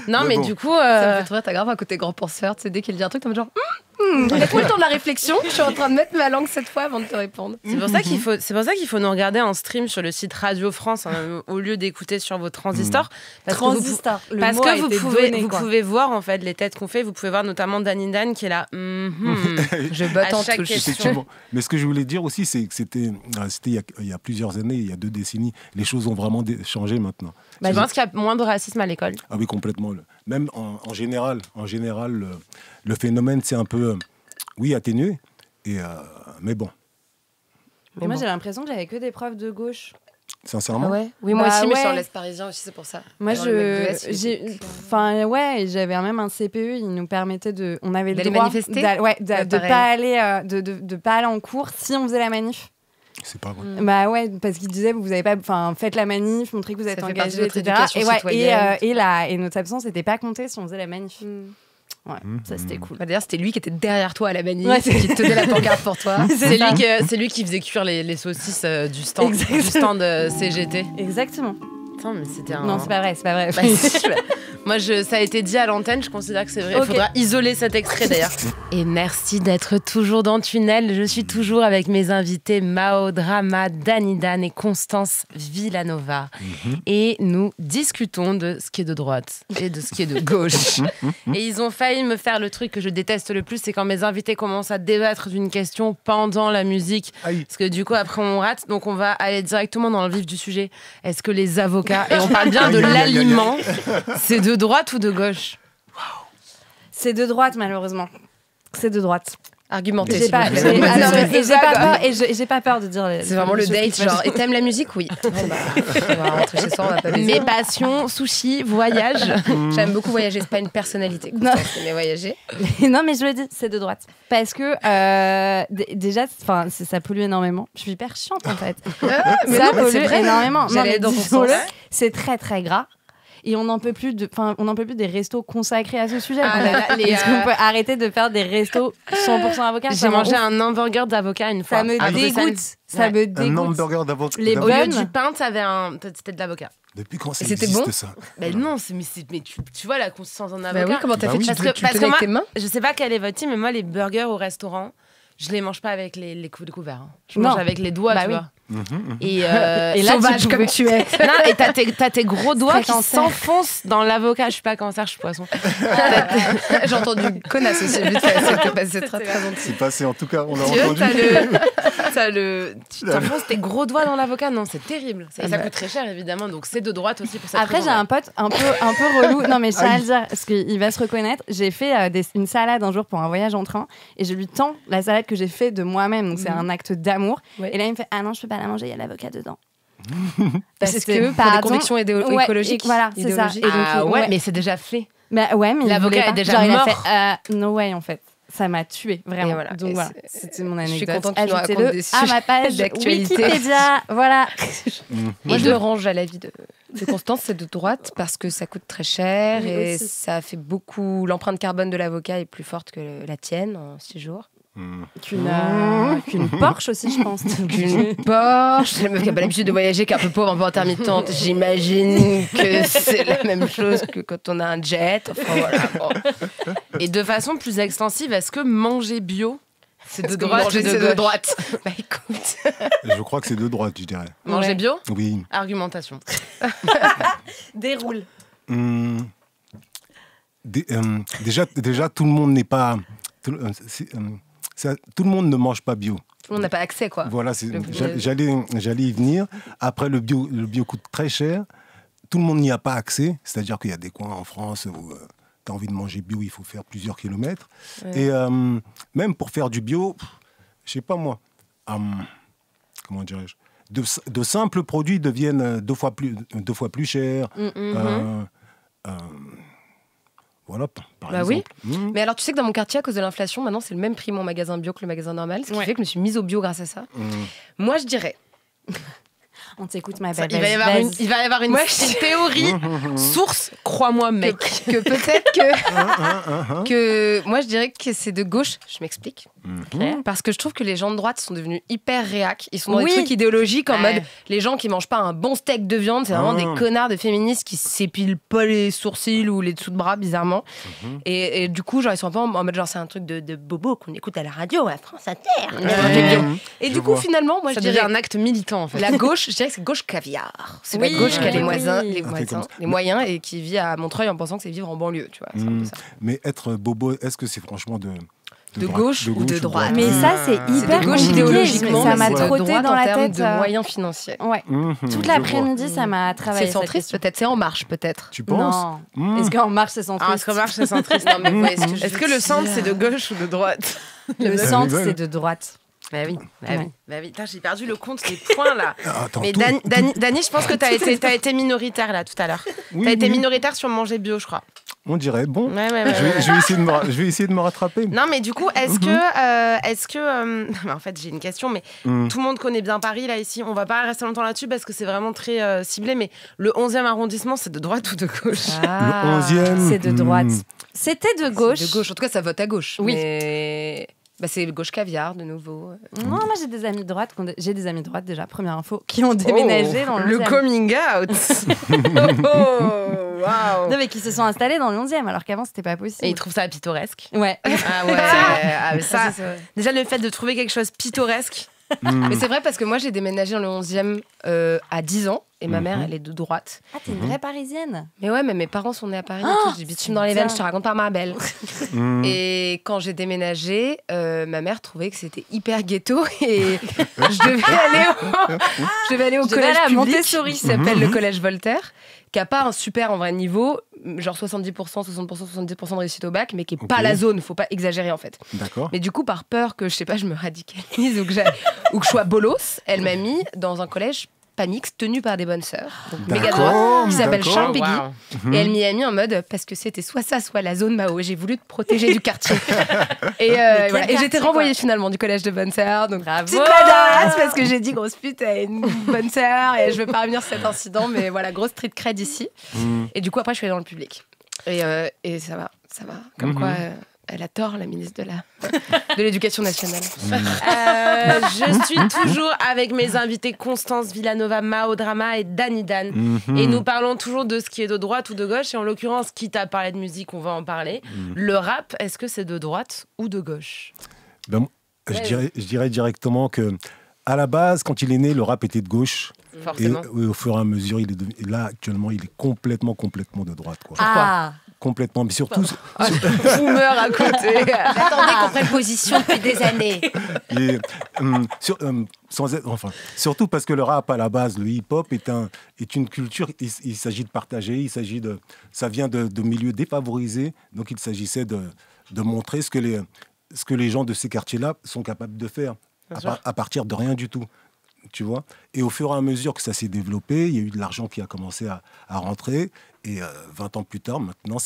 Non, mais bon. du coup... Ça me fait trop rire, t'as grave un côté grand penseur. Tu sais, dès qu'il dit un truc, t'es genre... Laisse-moi le temps de la réflexion. Je suis en train de mettre ma langue cette fois avant de te répondre. C'est pour ça qu'il faut nous regarder en stream sur le site Radio France au lieu d'écouter sur vos transistors. Parce Transistor. que vous pouvez voir en fait les têtes qu'on fait. Vous pouvez voir notamment Dany Dan qui est là. Je botte en chaque touche. question. Effectivement. Mais ce que je voulais dire aussi, c'est que c'était il y a plusieurs années, il y a 2 décennies, les choses ont vraiment changé maintenant. Je pense qu'il y a moins de racisme à l'école. Ah oui, complètement. Même en général, le phénomène s'est un peu, atténué. Mais bon, Moi, j'ai l'impression que j'avais que des profs de gauche. sincèrement. Ah ouais. Oui, moi Bah aussi, mais je suis en ouais. l'Est parisien aussi, c'est pour ça. Moi, Alors, le mec de S, j'avais même un CPE, il nous permettait de, on avait le D'aller droit manifester de pareil. pas aller, de pas aller en cours si on faisait la manif. C'est pas vrai. Bah ouais, parce qu'il disait vous avez pas, enfin faites la manif, montrez que vous êtes Ça fait partie engagé, de votre etc. éducation Et ouais, citoyenne. et notre absence n'était pas comptée si on faisait la manif. Ouais, ça c'était cool. Bah, d'ailleurs, c'était lui qui était derrière toi à la manif, Ouais, qui te tenait la pancarte pour toi. C'est lui qui faisait cuire les saucisses du stand CGT. Exactement. Attends, mais c'était un... Non, c'est pas vrai, c'est pas vrai. Bah, si, moi, ça a été dit à l'antenne, je considère que c'est vrai. Il Ok. faudra isoler cet extrait d'ailleurs. Et merci d'être toujours dans Tunnel. Je suis toujours avec mes invités Mao Drama, Dany Dan et Constance Villanova. Et nous discutons de ce qui est de droite et de ce qui est de gauche. Et ils ont failli me faire le truc que je déteste le plus, c'est quand mes invités commencent à débattre d'une question pendant la musique. Aïe. Parce que du coup, après, on rate. Donc, on va aller directement dans le vif du sujet. Est-ce que les avocats, et on parle bien de Aïe, aïe, aïe, aïe, aïe. l'aliment, c'est de droite ou de gauche? C'est de droite malheureusement. C'est de droite. Argumenté. J'ai pas, j'ai pas peur et j'ai pas peur de dire. C'est vraiment le les choses date, qui se genre, passent. et t'aimes la musique? Oui. Bon, bah, on va rentrer chez soi, on va pas baiser. Mes passions, sushi, voyage. J'aime beaucoup voyager, c'est pas une personnalité. Non. Mais voyager. Non, mais je le dis, c'est de droite. Parce que déjà, ça pollue énormément. Je suis hyper chiante en fait. Mais Ça non, mais c'est pollue vrai. énormément. J'allais Non, mais dans ton disons-le, sens. c'est très très gras. Et on n'en peut plus des restos consacrés à ce sujet. Ah là là, Est-ce qu'on peut arrêter de faire des restos 100% avocats? J'ai mangé un hamburger d'avocat une fois. Ça me à Bruxelles. dégoûte. Ça me Un dégoûte. hamburger d'avocat. Les Au lieu Bonne. du pain, c'était de l'avocat. Depuis quand ça Et c'était existe, bon ça? Ben non, mais tu vois la consistance d'un Bah avocat. oui, comment t'as Bah fait? oui. Tu Parce que tenais avec moi, tes mains? je sais pas quel est votre team, mais moi, les burgers au restaurant, je les mange pas avec les couverts. Hein. Je Non. mange avec les doigts, Bah tu oui. vois. Et, Et là, sauvage tu comme pouvais- tu es. Non, et t'as tes gros doigts Très qui cancer. s'enfoncent dans l'avocat. Je suis pas cancer, je suis poisson. J'ai entendu connasse aussi, vite fait. C'était passé très très gentil. C'est passé, en tout cas, on l'a Tu veux, entendu. tu t'enfonces tes gros doigts dans l'avocat. Non, c'est terrible. Et ça coûte très cher, évidemment. Donc c'est de droite aussi pour ça. Après, j'ai un pote un peu relou. Non, mais je tiens à le dire, parce qu'il va se reconnaître. J'ai fait une salade un jour pour un voyage en train et je lui tends la salade que j'ai fait de moi-même. Donc, c'est un acte d'amour. Ouais. Et là, il me fait ah non, je peux pas la manger, il y a l'avocat dedans. Parce que pour des convictions Ouais, écologiques. et voilà, c'est ça. idéologiques. Et donc, Ah ouais, ouais. mais c'est déjà fait. Bah ouais, mais L'avocat il voulait est pas. déjà Genre, il a mort. fait no way en fait. Ça m'a tué vraiment. Et voilà. Donc Et voilà, c'était mon anecdote. Je suis contente que tu nous Ajoutez-le racontes des à sujets ma page d'actualité. Wikipédia. Voilà. Moi, je me range à l'avis de Constance, c'est de droite parce que ça coûte très cher Oui, et aussi. ça fait beaucoup. L'empreinte carbone de l'avocat est plus forte que la tienne en 6 jours. Qu'une Porsche aussi, je pense. Qu'une Porsche, la meuf qui n'a pas l'habitude de voyager, qui est un peu pauvre, un peu intermittente, j'imagine que c'est la même chose que quand on a un jet. Enfin, voilà, bon. Et de façon plus extensive, est-ce que manger bio, c'est de Est-ce que droite ou manger, de c'est gauche? droite. Bah écoute. Je crois que c'est de droite, je dirais. Manger Ouais. bio? Oui. Argumentation. Déroule. Hum, déjà, tout le monde n'est pas... Tout le monde ne mange pas bio. On n'a pas accès, quoi. Voilà, Le- j'allais y venir. Après, le bio coûte très cher. Tout le monde n'y a pas accès. C'est-à-dire qu'il y a des coins en France où tu as envie de manger bio, il faut faire plusieurs kilomètres. Ouais. Et même pour faire du bio, je sais pas moi, comment dirais-je, de simples produits deviennent deux fois plus chers. Voilà, par Bah oui. exemple. Mais alors, tu sais que dans mon quartier, à cause de l'inflation, maintenant, c'est le même prix mon magasin bio que le magasin normal. Ce qui Ouais. fait que je me suis mise au bio grâce à ça. Moi, je dirais. On t'écoute, ma Ça, belle. il va y avoir une Moi, théorie. Source, crois-moi, mec. Que peut-être que moi je dirais que c'est de gauche. Je m'explique. Parce que je trouve que les gens de droite sont devenus hyper réac. Ils sont dans Oui. des trucs idéologiques en Ouais. mode les gens qui mangent pas un bon steak de viande, c'est vraiment des connards de féministes qui s'épilent pas les sourcils ou les dessous de bras bizarrement. Et du coup genre ils sont un peu en mode genre c'est un truc de bobo qu'on écoute à la radio à France Inter. Et Je du coup vois. finalement moi Ça je devient dirais un acte militant, en fait. la gauche, je dirais que c'est gauche caviar. C'est Oui, la gauche qui a les oui. moisins, les moyens et qui vit à Montreuil en pensant que c'est vivre en banlieue, tu vois. C'est un peu ça. Mais être bobo, est-ce que c'est franchement de gauche ou de droite. Mais ça, c'est C'est hyper de gauche compliqué. idéologiquement, Ça mais m'a c'est de trotté droite dans en la termes tête. de moyens financiers. Ouais. Toute je vois. l'après-midi, ça m'a travaillé. C'est cette centriste question. peut-être, c'est En Marche peut-être. Tu penses Non. Est-ce qu'en marche, c'est Ah, centriste est-ce que marche, c'est centriste? Non, mais vous voyez ce que je Est-ce veux que le dire. centre, c'est de gauche ou de droite? Le centre, rigole. c'est de droite. Bah oui, Ouais. Bah oui. Putain, j'ai perdu le compte des points, là. Attends, Mais tout- Dani, je pense que t'as été minoritaire, là, tout à l'heure. Oui, T'as été oui. minoritaire sur manger bio, je crois. On dirait, bon, Ouais. je vais essayer de me rattraper. Non, mais du coup, est-ce que en fait, j'ai une question, mais tout le monde connaît bien Paris, là, ici. On va pas rester longtemps là-dessus parce que c'est vraiment très ciblé, mais le 11e arrondissement, c'est de droite ou de gauche? Ah, Le 11e. C'est de droite. C'était de gauche. de gauche. En tout cas, ça vote à gauche. Oui. Mais bah, c'est gauche caviar de nouveau. Non, moi j'ai des amis de droite, j'ai des amis de droite déjà, première info, qui ont déménagé dans le Le 11e. coming out. Oh, waouh. Non, mais qui se sont installés dans le 11e, alors qu'avant c'était pas possible. Et ils trouvent ça pittoresque. Ouais. Ah ouais. Ah, mais ça, c'est vrai. déjà le fait de trouver quelque chose pittoresque. Mais c'est vrai parce que moi j'ai déménagé dans le 11e à 10 ans et ma mère elle est de droite. Ah, t'es une vraie parisienne. Mais ouais, mais mes parents sont nés à Paris. Oh, et tout, j'ai bitume dans les veines, bien. je te raconte pas ma belle. Et quand j'ai déménagé, ma mère trouvait que c'était hyper ghetto et je devais aller au Je devais collège aller à public Montessori. qui s'appelle le collège Voltaire, qui a pas un super en vrai niveau, genre 70%, 60%, 70% de réussite au bac, mais qui est pas Ok. la zone, faut pas exagérer en fait. D'accord. Mais du coup, par peur que je sais pas, je me radicalise ou que je sois bolos, elle m'a mis dans un collège pas mixte tenu par des bonnes sœurs, donc méga D'accord, droite, qui s'appelle d'accord. Charles Péguy. Waouh. Et elle m'y a mis en mode parce que c'était soit ça, soit la zone Mao. Et j'ai voulu te protéger du quartier. Et, quel voilà. Et j'ai été quartier, renvoyée finalement du collège de bonne sœur. Donc Bravo. petite badass parce que j'ai dit grosse pute à une bonne sœur et je veux pas revenir sur cet incident. Mais voilà, grosse street cred ici. Et du coup après je suis allée dans le public. Et ça va. Comme quoi. Elle a tort, la ministre de l'Éducation nationale. Je suis toujours avec mes invités Constance Villanova, Mao Drama et Dani Dan. Et nous parlons toujours de ce qui est de droite ou de gauche. Et en l'occurrence, quitte à parler de musique, on va en parler. Le rap, est-ce que c'est de droite ou de gauche? Ben, je dirais directement que, à la base, quand il est né, le rap était de gauche. Et Forcément. au fur et à mesure, et là, actuellement, il est complètement de droite. Quoi. Ah. Complètement. Mais surtout, Boomer à côté. J'attendais qu'on prenne position depuis des années. et, surtout parce que le rap, à la base, le hip-hop est une culture, il s'agit de partager, ça vient de milieux défavorisés, donc il s'agissait de montrer ce que les gens de ces quartiers-là sont capables de faire, à partir de rien du tout. Tu vois. Et au fur et à mesure que ça s'est développé, il y a eu de l'argent qui a commencé à rentrer. Et 20 ans plus tard, maintenant,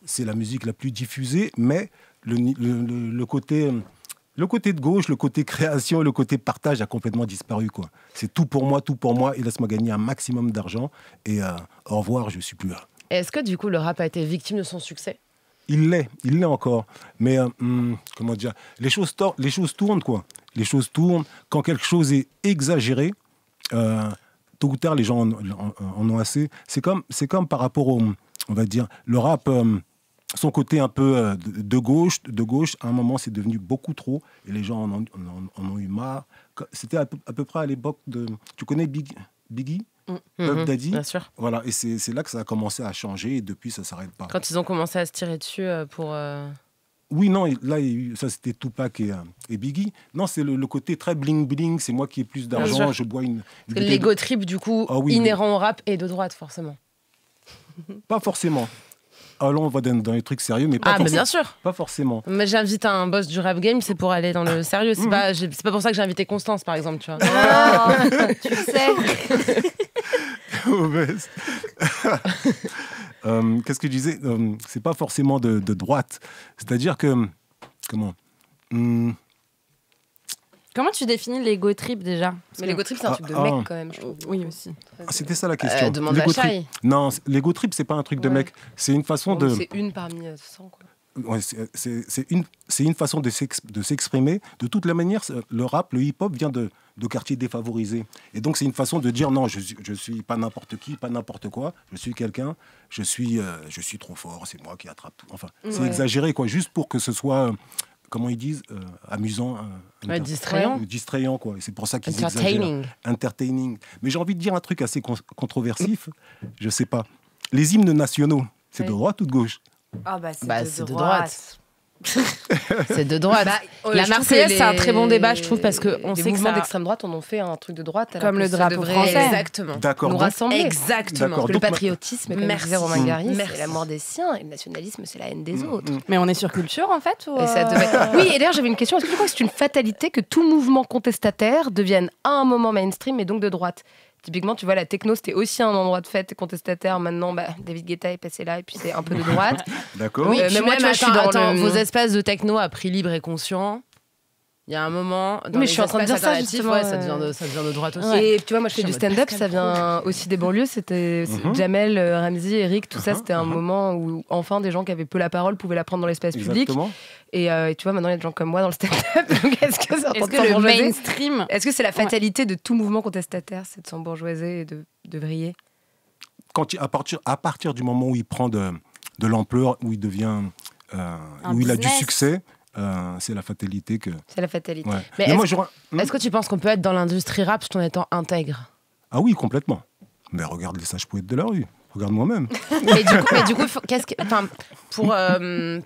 c'est la musique la plus diffusée, mais le côté de gauche, le côté création, le côté partage a complètement disparu, quoi. C'est tout pour moi, et laisse-moi gagner un maximum d'argent, et au revoir, je suis plus là. Et est-ce que du coup le rap a été victime de son succès? Il l'est encore. Mais comment dire, les choses tournent, quoi. Les choses tournent. Quand quelque chose est exagéré, tôt ou tard, les gens en ont assez. C'est comme par rapport au, on va dire, le rap, son côté un peu de gauche, à un moment, c'est devenu beaucoup trop. Et les gens en ont eu marre. C'était à peu près à l'époque de... Tu connais Biggie? Puff Daddy, bien sûr. Voilà, et c'est là que ça a commencé à changer, et depuis ça s'arrête pas. Quand ils ont commencé à se tirer dessus pour. Oui, non, là ça c'était Tupac et Biggie. Non, c'est le côté très bling bling. C'est moi qui ai plus d'argent, je bois une l'ego trip du coup inhérent au rap et de droite forcément. Pas forcément. Alors on va dans les trucs sérieux, mais pas forcément. Mais bien sûr. Pas forcément. Mais j'invite un boss du rap game, c'est pour aller dans le sérieux. C'est pas pour ça que j'ai invité Constance, par exemple, tu vois. Tu le sais. Mauvaise. Qu'est-ce que je disais? C'est pas forcément de droite. C'est-à-dire que... Comment Comment tu définis l'ego trip déjà? Mais l'ego trip, c'est un truc de mec quand même, je trouve. Oui, aussi. C'était ça la question. Demande à Chai. Non, l'ego trip, c'est pas un truc de mec. C'est une façon de... C'est une parmi 100, quoi. Ouais, c'est une façon de s'exprimer. De toute la manière, le rap, le hip-hop vient de quartiers défavorisés. Et donc, c'est une façon de dire non, je suis pas n'importe qui, pas n'importe quoi. Je suis quelqu'un, je suis trop fort, c'est moi qui attrape tout. Enfin, c'est exagéré, quoi, juste pour que ce soit, comment ils disent, amusant. Distrayant, quoi. Et c'est pour ça qu'ils exagèrent. Entertaining. Mais j'ai envie de dire un truc assez controversif. Je sais pas. Les hymnes nationaux, c'est de droite ou de gauche? Ah c'est de droite. C'est de droite. La Marseillaise, c'est un très bon débat, je trouve, parce qu'on sait que mouvements d'extrême droite, on en fait un truc de droite. Comme le drapeau français. Exactement. D'accord. Nous rassembler. Exactement. Parce que le patriotisme, comme disait Romain Gary, Merci. c'est la mort des siens, et le nationalisme, c'est la haine des autres. Mais on est sur culture, en fait ou Et ça devait... Oui, et d'ailleurs, j'avais une question. Est-ce que tu crois que c'est une fatalité que tout mouvement contestataire devienne à un moment mainstream et donc de droite? Typiquement, tu vois, la techno, c'était aussi un endroit de fête contestataire. Maintenant, David Guetta est passé là et puis c'est un peu de droite. D'accord. Oui, mais moi, tu vois, je suis dans vos espaces de techno à prix libre et conscient. Il y a un moment. Mais je suis en train de dire ça, justement. Ouais, ça devient de droite aussi. Et tu vois, moi, je fais du stand-up, ça vient aussi des banlieues. C'était Jamel, Ramzy, Eric, tout ça. C'était un moment où, enfin, des gens qui avaient peu la parole pouvaient la prendre dans l'espace public. Et tu vois, maintenant, il y a des gens comme moi dans le stand-up. Donc, est-ce que le mainstream... Est-ce que c'est la fatalité de tout mouvement contestataire, c'est de s'embourgeoiser et de vriller? À partir du moment où il prend de l'ampleur, où il devient... où il a du succès... c'est la fatalité que... C'est la fatalité. Ouais. Mais est-ce que tu penses qu'on peut être dans l'industrie rap tout en étant intègre? Ah oui, complètement. Mais regarde les sages poètes de la rue. Regarde moi-même. mais du coup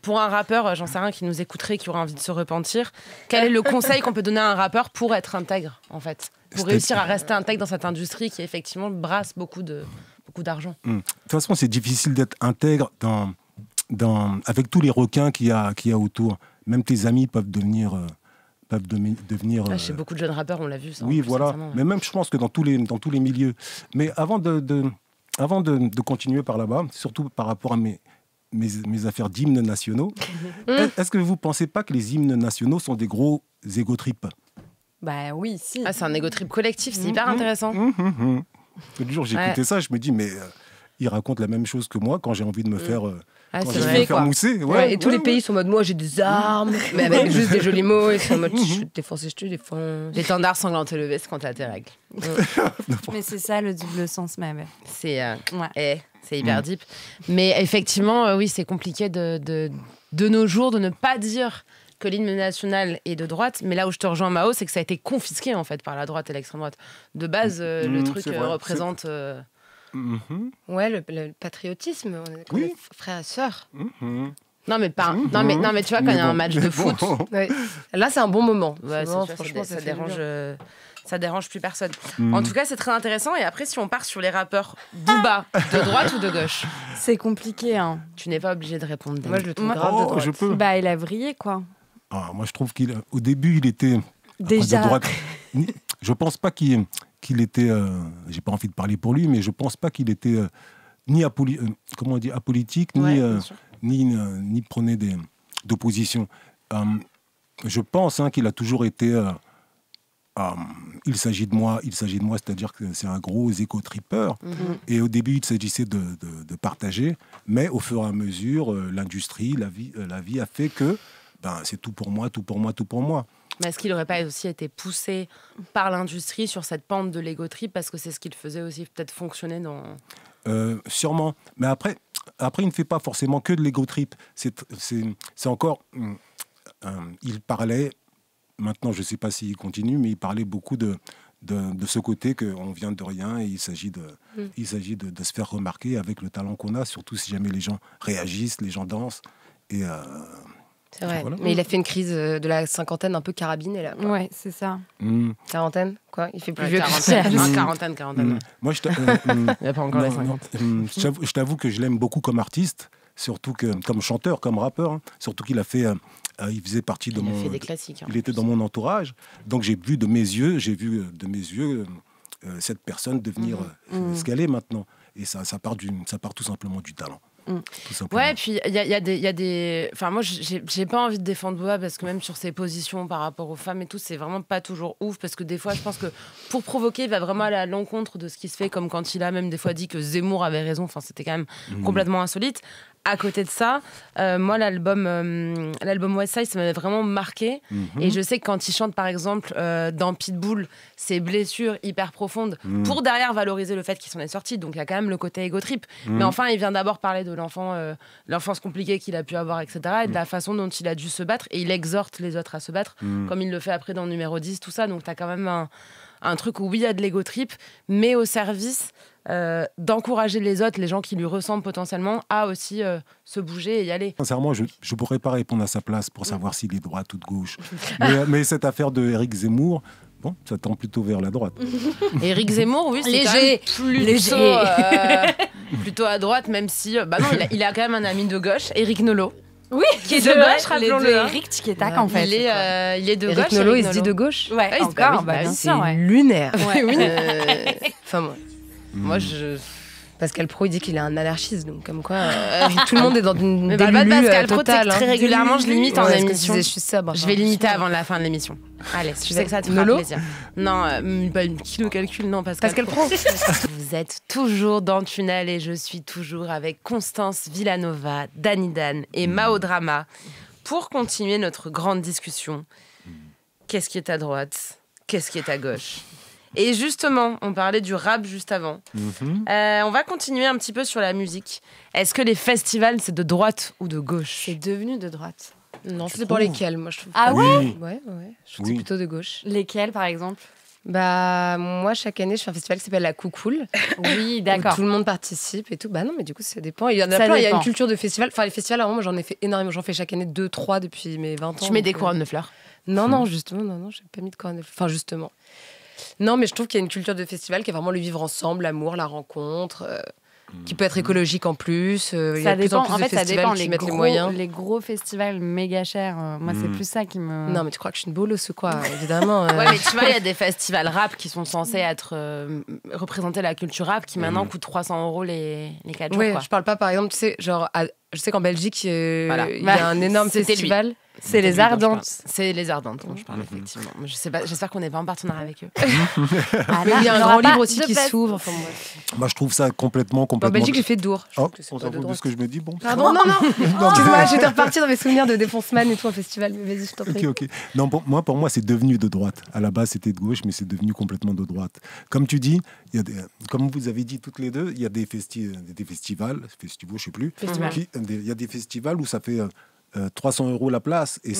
pour un rappeur, j'en sais rien, qui nous écouterait, qui aurait envie de se repentir, quel est le conseil qu'on peut donner à un rappeur pour être intègre, en fait? Pour réussir à rester intègre dans cette industrie qui, effectivement, brasse beaucoup d'argent. De toute façon, c'est difficile d'être intègre avec tous les requins qu'il y a autour. Même tes amis peuvent devenir... Chez beaucoup de jeunes rappeurs, on l'a vu. Ça, oui, voilà. Mais même, je pense que dans tous les milieux. Mais avant de continuer par là-bas, surtout par rapport à mes affaires d'hymnes nationaux, est-ce que vous ne pensez pas que les hymnes nationaux sont des gros égo-trips? Bah oui, si. C'est un égo-trip collectif, c'est hyper intéressant. Le jour j'ai écouté ça, je me dis, mais il raconte la même chose que moi quand j'ai envie de me faire... mousser. Et tous les pays sont en mode, moi j'ai des armes, mais avec juste des jolis mots. Ils sont en mode, je te défends. L'étendard sanglant te lever, c'est quand t'as tes règles. Mais c'est ça le double sens même. C'est hyper deep. Mais effectivement, oui, c'est compliqué de nos jours de ne pas dire que l'hymne national est de droite. Mais là où je te rejoins, Mao, c'est que ça a été confisqué en fait par la droite et l'extrême droite. De base, le truc représente... Ouais, le patriotisme, on est frères et sœurs. Non mais tu vois, quand il y a un match de foot, là c'est un bon moment. Franchement, ça dérange plus personne. En tout cas, c'est très intéressant. Et après, si on part sur les rappeurs Booba, de droite ou de gauche? C'est compliqué, hein. Tu n'es pas obligé de répondre. Moi, je le trouve grave de droite. Je peux. Il a vrillé, quoi. Moi, je trouve qu'au début, il était déjà de droite. Je pense pas qu'il était... j'ai pas envie de parler pour lui, mais je pense pas qu'il était ni apolitique, ni prenait d'opposition. Je pense qu'il a toujours été... il s'agit de moi, c'est-à-dire que c'est un gros éco-tripper. Et au début, il s'agissait de partager, mais au fur et à mesure, l'industrie, la vie a fait que c'est tout pour moi, tout pour moi, tout pour moi. Mais est-ce qu'il n'aurait pas aussi été poussé par l'industrie sur cette pente de l'ego trip parce que c'est ce qu'il faisait aussi peut-être fonctionner dans... Sûrement. Mais après, il ne fait pas forcément que de l'ego trip. C'est encore... il parlait... Maintenant, je ne sais pas s'il continue, mais il parlait beaucoup de ce côté qu'on vient de rien et il s'agit de se faire remarquer avec le talent qu'on a, surtout si jamais les gens réagissent, les gens dansent. Et, c'est vrai, voilà. Mais il a fait une crise de la cinquantaine un peu carabinée, là. Quoi. Ouais, c'est ça. Quarantaine, quoi. Il fait plus Ouais, vieux quarantaine. Moi, Il n'y a pas encore les 50. Je t'avoue que je l'aime beaucoup comme artiste, surtout comme chanteur, comme rappeur. Surtout qu'il a fait... il faisait partie de Il a fait des classiques. Il était dans mon entourage. Donc j'ai vu de mes yeux cette personne devenir ce qu'elle est maintenant. Et ça part tout simplement du talent. Tout simplement. Ouais, puis il y a des... Enfin, moi, j'ai pas envie de défendre Booba parce que même sur ses positions par rapport aux femmes et tout, c'est vraiment pas toujours ouf parce que des fois, je pense que pour provoquer, il va vraiment aller à l'encontre de ce qui se fait, comme quand il a même des fois dit que Zemmour avait raison. Enfin, c'était quand même complètement insolite. À côté de ça, moi, l'album West Side, ça m'avait vraiment marqué. Et je sais que quand il chante, par exemple, dans Pitbull, ses blessures hyper profondes, pour derrière valoriser le fait qu'il s'en est sorti. Donc, il y a quand même le côté ego trip. Mais enfin, il vient d'abord parler de l'enfance compliquée qu'il a pu avoir, etc. Et de la façon dont il a dû se battre. Et il exhorte les autres à se battre, comme il le fait après dans Numéro 10, tout ça. Donc, tu as quand même un truc où, oui, il y a de l'ego trip, mais au service... d'encourager les autres, les gens qui lui ressemblent potentiellement, à aussi se bouger et y aller. Sincèrement, je ne pourrais pas répondre à sa place pour savoir s'il est droite ou de gauche. mais cette affaire de Éric Zemmour, bon, ça tend plutôt vers la droite. Éric Zemmour, oui, c'est léger, quand même plutôt à droite, même si... non, il a quand même un ami de gauche, Éric Nolot. Oui, qui est de gauche, rappelons-le. Éric Tiki-Taka, en fait. Il est de Éric gauche. Nolot, il se dit de gauche. Ouais, Ah, encore, bien c'est sûr, ouais. lunaire. Ouais. Enfin, moi, Pascal Pro, il dit qu'il est un anarchiste, donc comme quoi tout le monde est dans une mais délulu Pascal Pro, totale. très régulièrement, je limite en émission. Je suis sobre. Je vais limiter avant la fin de l'émission. Allez, je sais que ça te fera plaisir. Non, pas une kilo calcul, non, Pascal Pro. Vous êtes toujours dans Tunnel et je suis toujours avec Constance Villanova, Dany Dan et Mao Drama pour continuer notre grande discussion. Qu'est-ce qui est à droite? Qu'est-ce qui est à gauche? Et justement, on parlait du rap juste avant. On va continuer un petit peu sur la musique. Est-ce que les festivals, c'est de droite ou de gauche? C'est devenu de droite. Non, c'est pour lesquels, moi, je trouve. Ah ouais? Ouais. Je trouve que c'est plutôt de gauche. Lesquels, par exemple? Moi, chaque année, je fais un festival qui s'appelle La Coucoule. Oui, d'accord. Tout le monde participe et tout. Non, mais du coup, ça dépend. Il y en a Ça plein. Il y a dépend. une culture de festival. Enfin, les festivals, moi, j'en ai fait énormément. J'en fais chaque année 2, 3 depuis mes 20 ans. Tu mets des couronnes de fleurs? Non, justement, non, j'ai pas mis de couronne de fleurs. Enfin, justement. Non, mais je trouve qu'il y a une culture de festival qui est vraiment le vivre ensemble, l'amour, la rencontre, qui peut être écologique en plus. Il y a de plus en plus de festivals qui mettent les moyens. Les gros festivals méga chers, moi, c'est plus ça qui me... Non, mais tu crois que je suis une bolosse ou quoi? Évidemment. Ouais, mais tu vois, il y a des festivals rap qui sont censés être représenter la culture rap qui maintenant coûtent 300 € les 4 jours. Ouais, Quoi. je parle pas, par exemple, tu sais, genre, je sais qu'en Belgique, il Voilà. y a un énorme C'était lui. festival. C'est les Ardentes. C'est les Ardentes dont je parle, effectivement. Je sais pas, j'espère qu'on n'est pas en partenariat avec eux. Mais il y a un grand livre aussi qui s'ouvre. Enfin, bref. Moi, je trouve ça complètement... En Belgique, j'ai fait Dour. Je Oh, trouve que c'est on pas s'en de fout de droite. ce que je me dis, bon. Pardon, non. Excuse-moi, j'étais repartie dans mes souvenirs de Défonceman et tout, un festival. Mais vas-y, je t'en prie. Ok. Non, pour moi, c'est devenu de droite. À la base, c'était de gauche, mais c'est devenu complètement de droite. Comme tu dis, comme vous avez dit toutes les deux, il y a des festivals, je sais plus. Il y a des festivals où ça fait 300 € la place. Et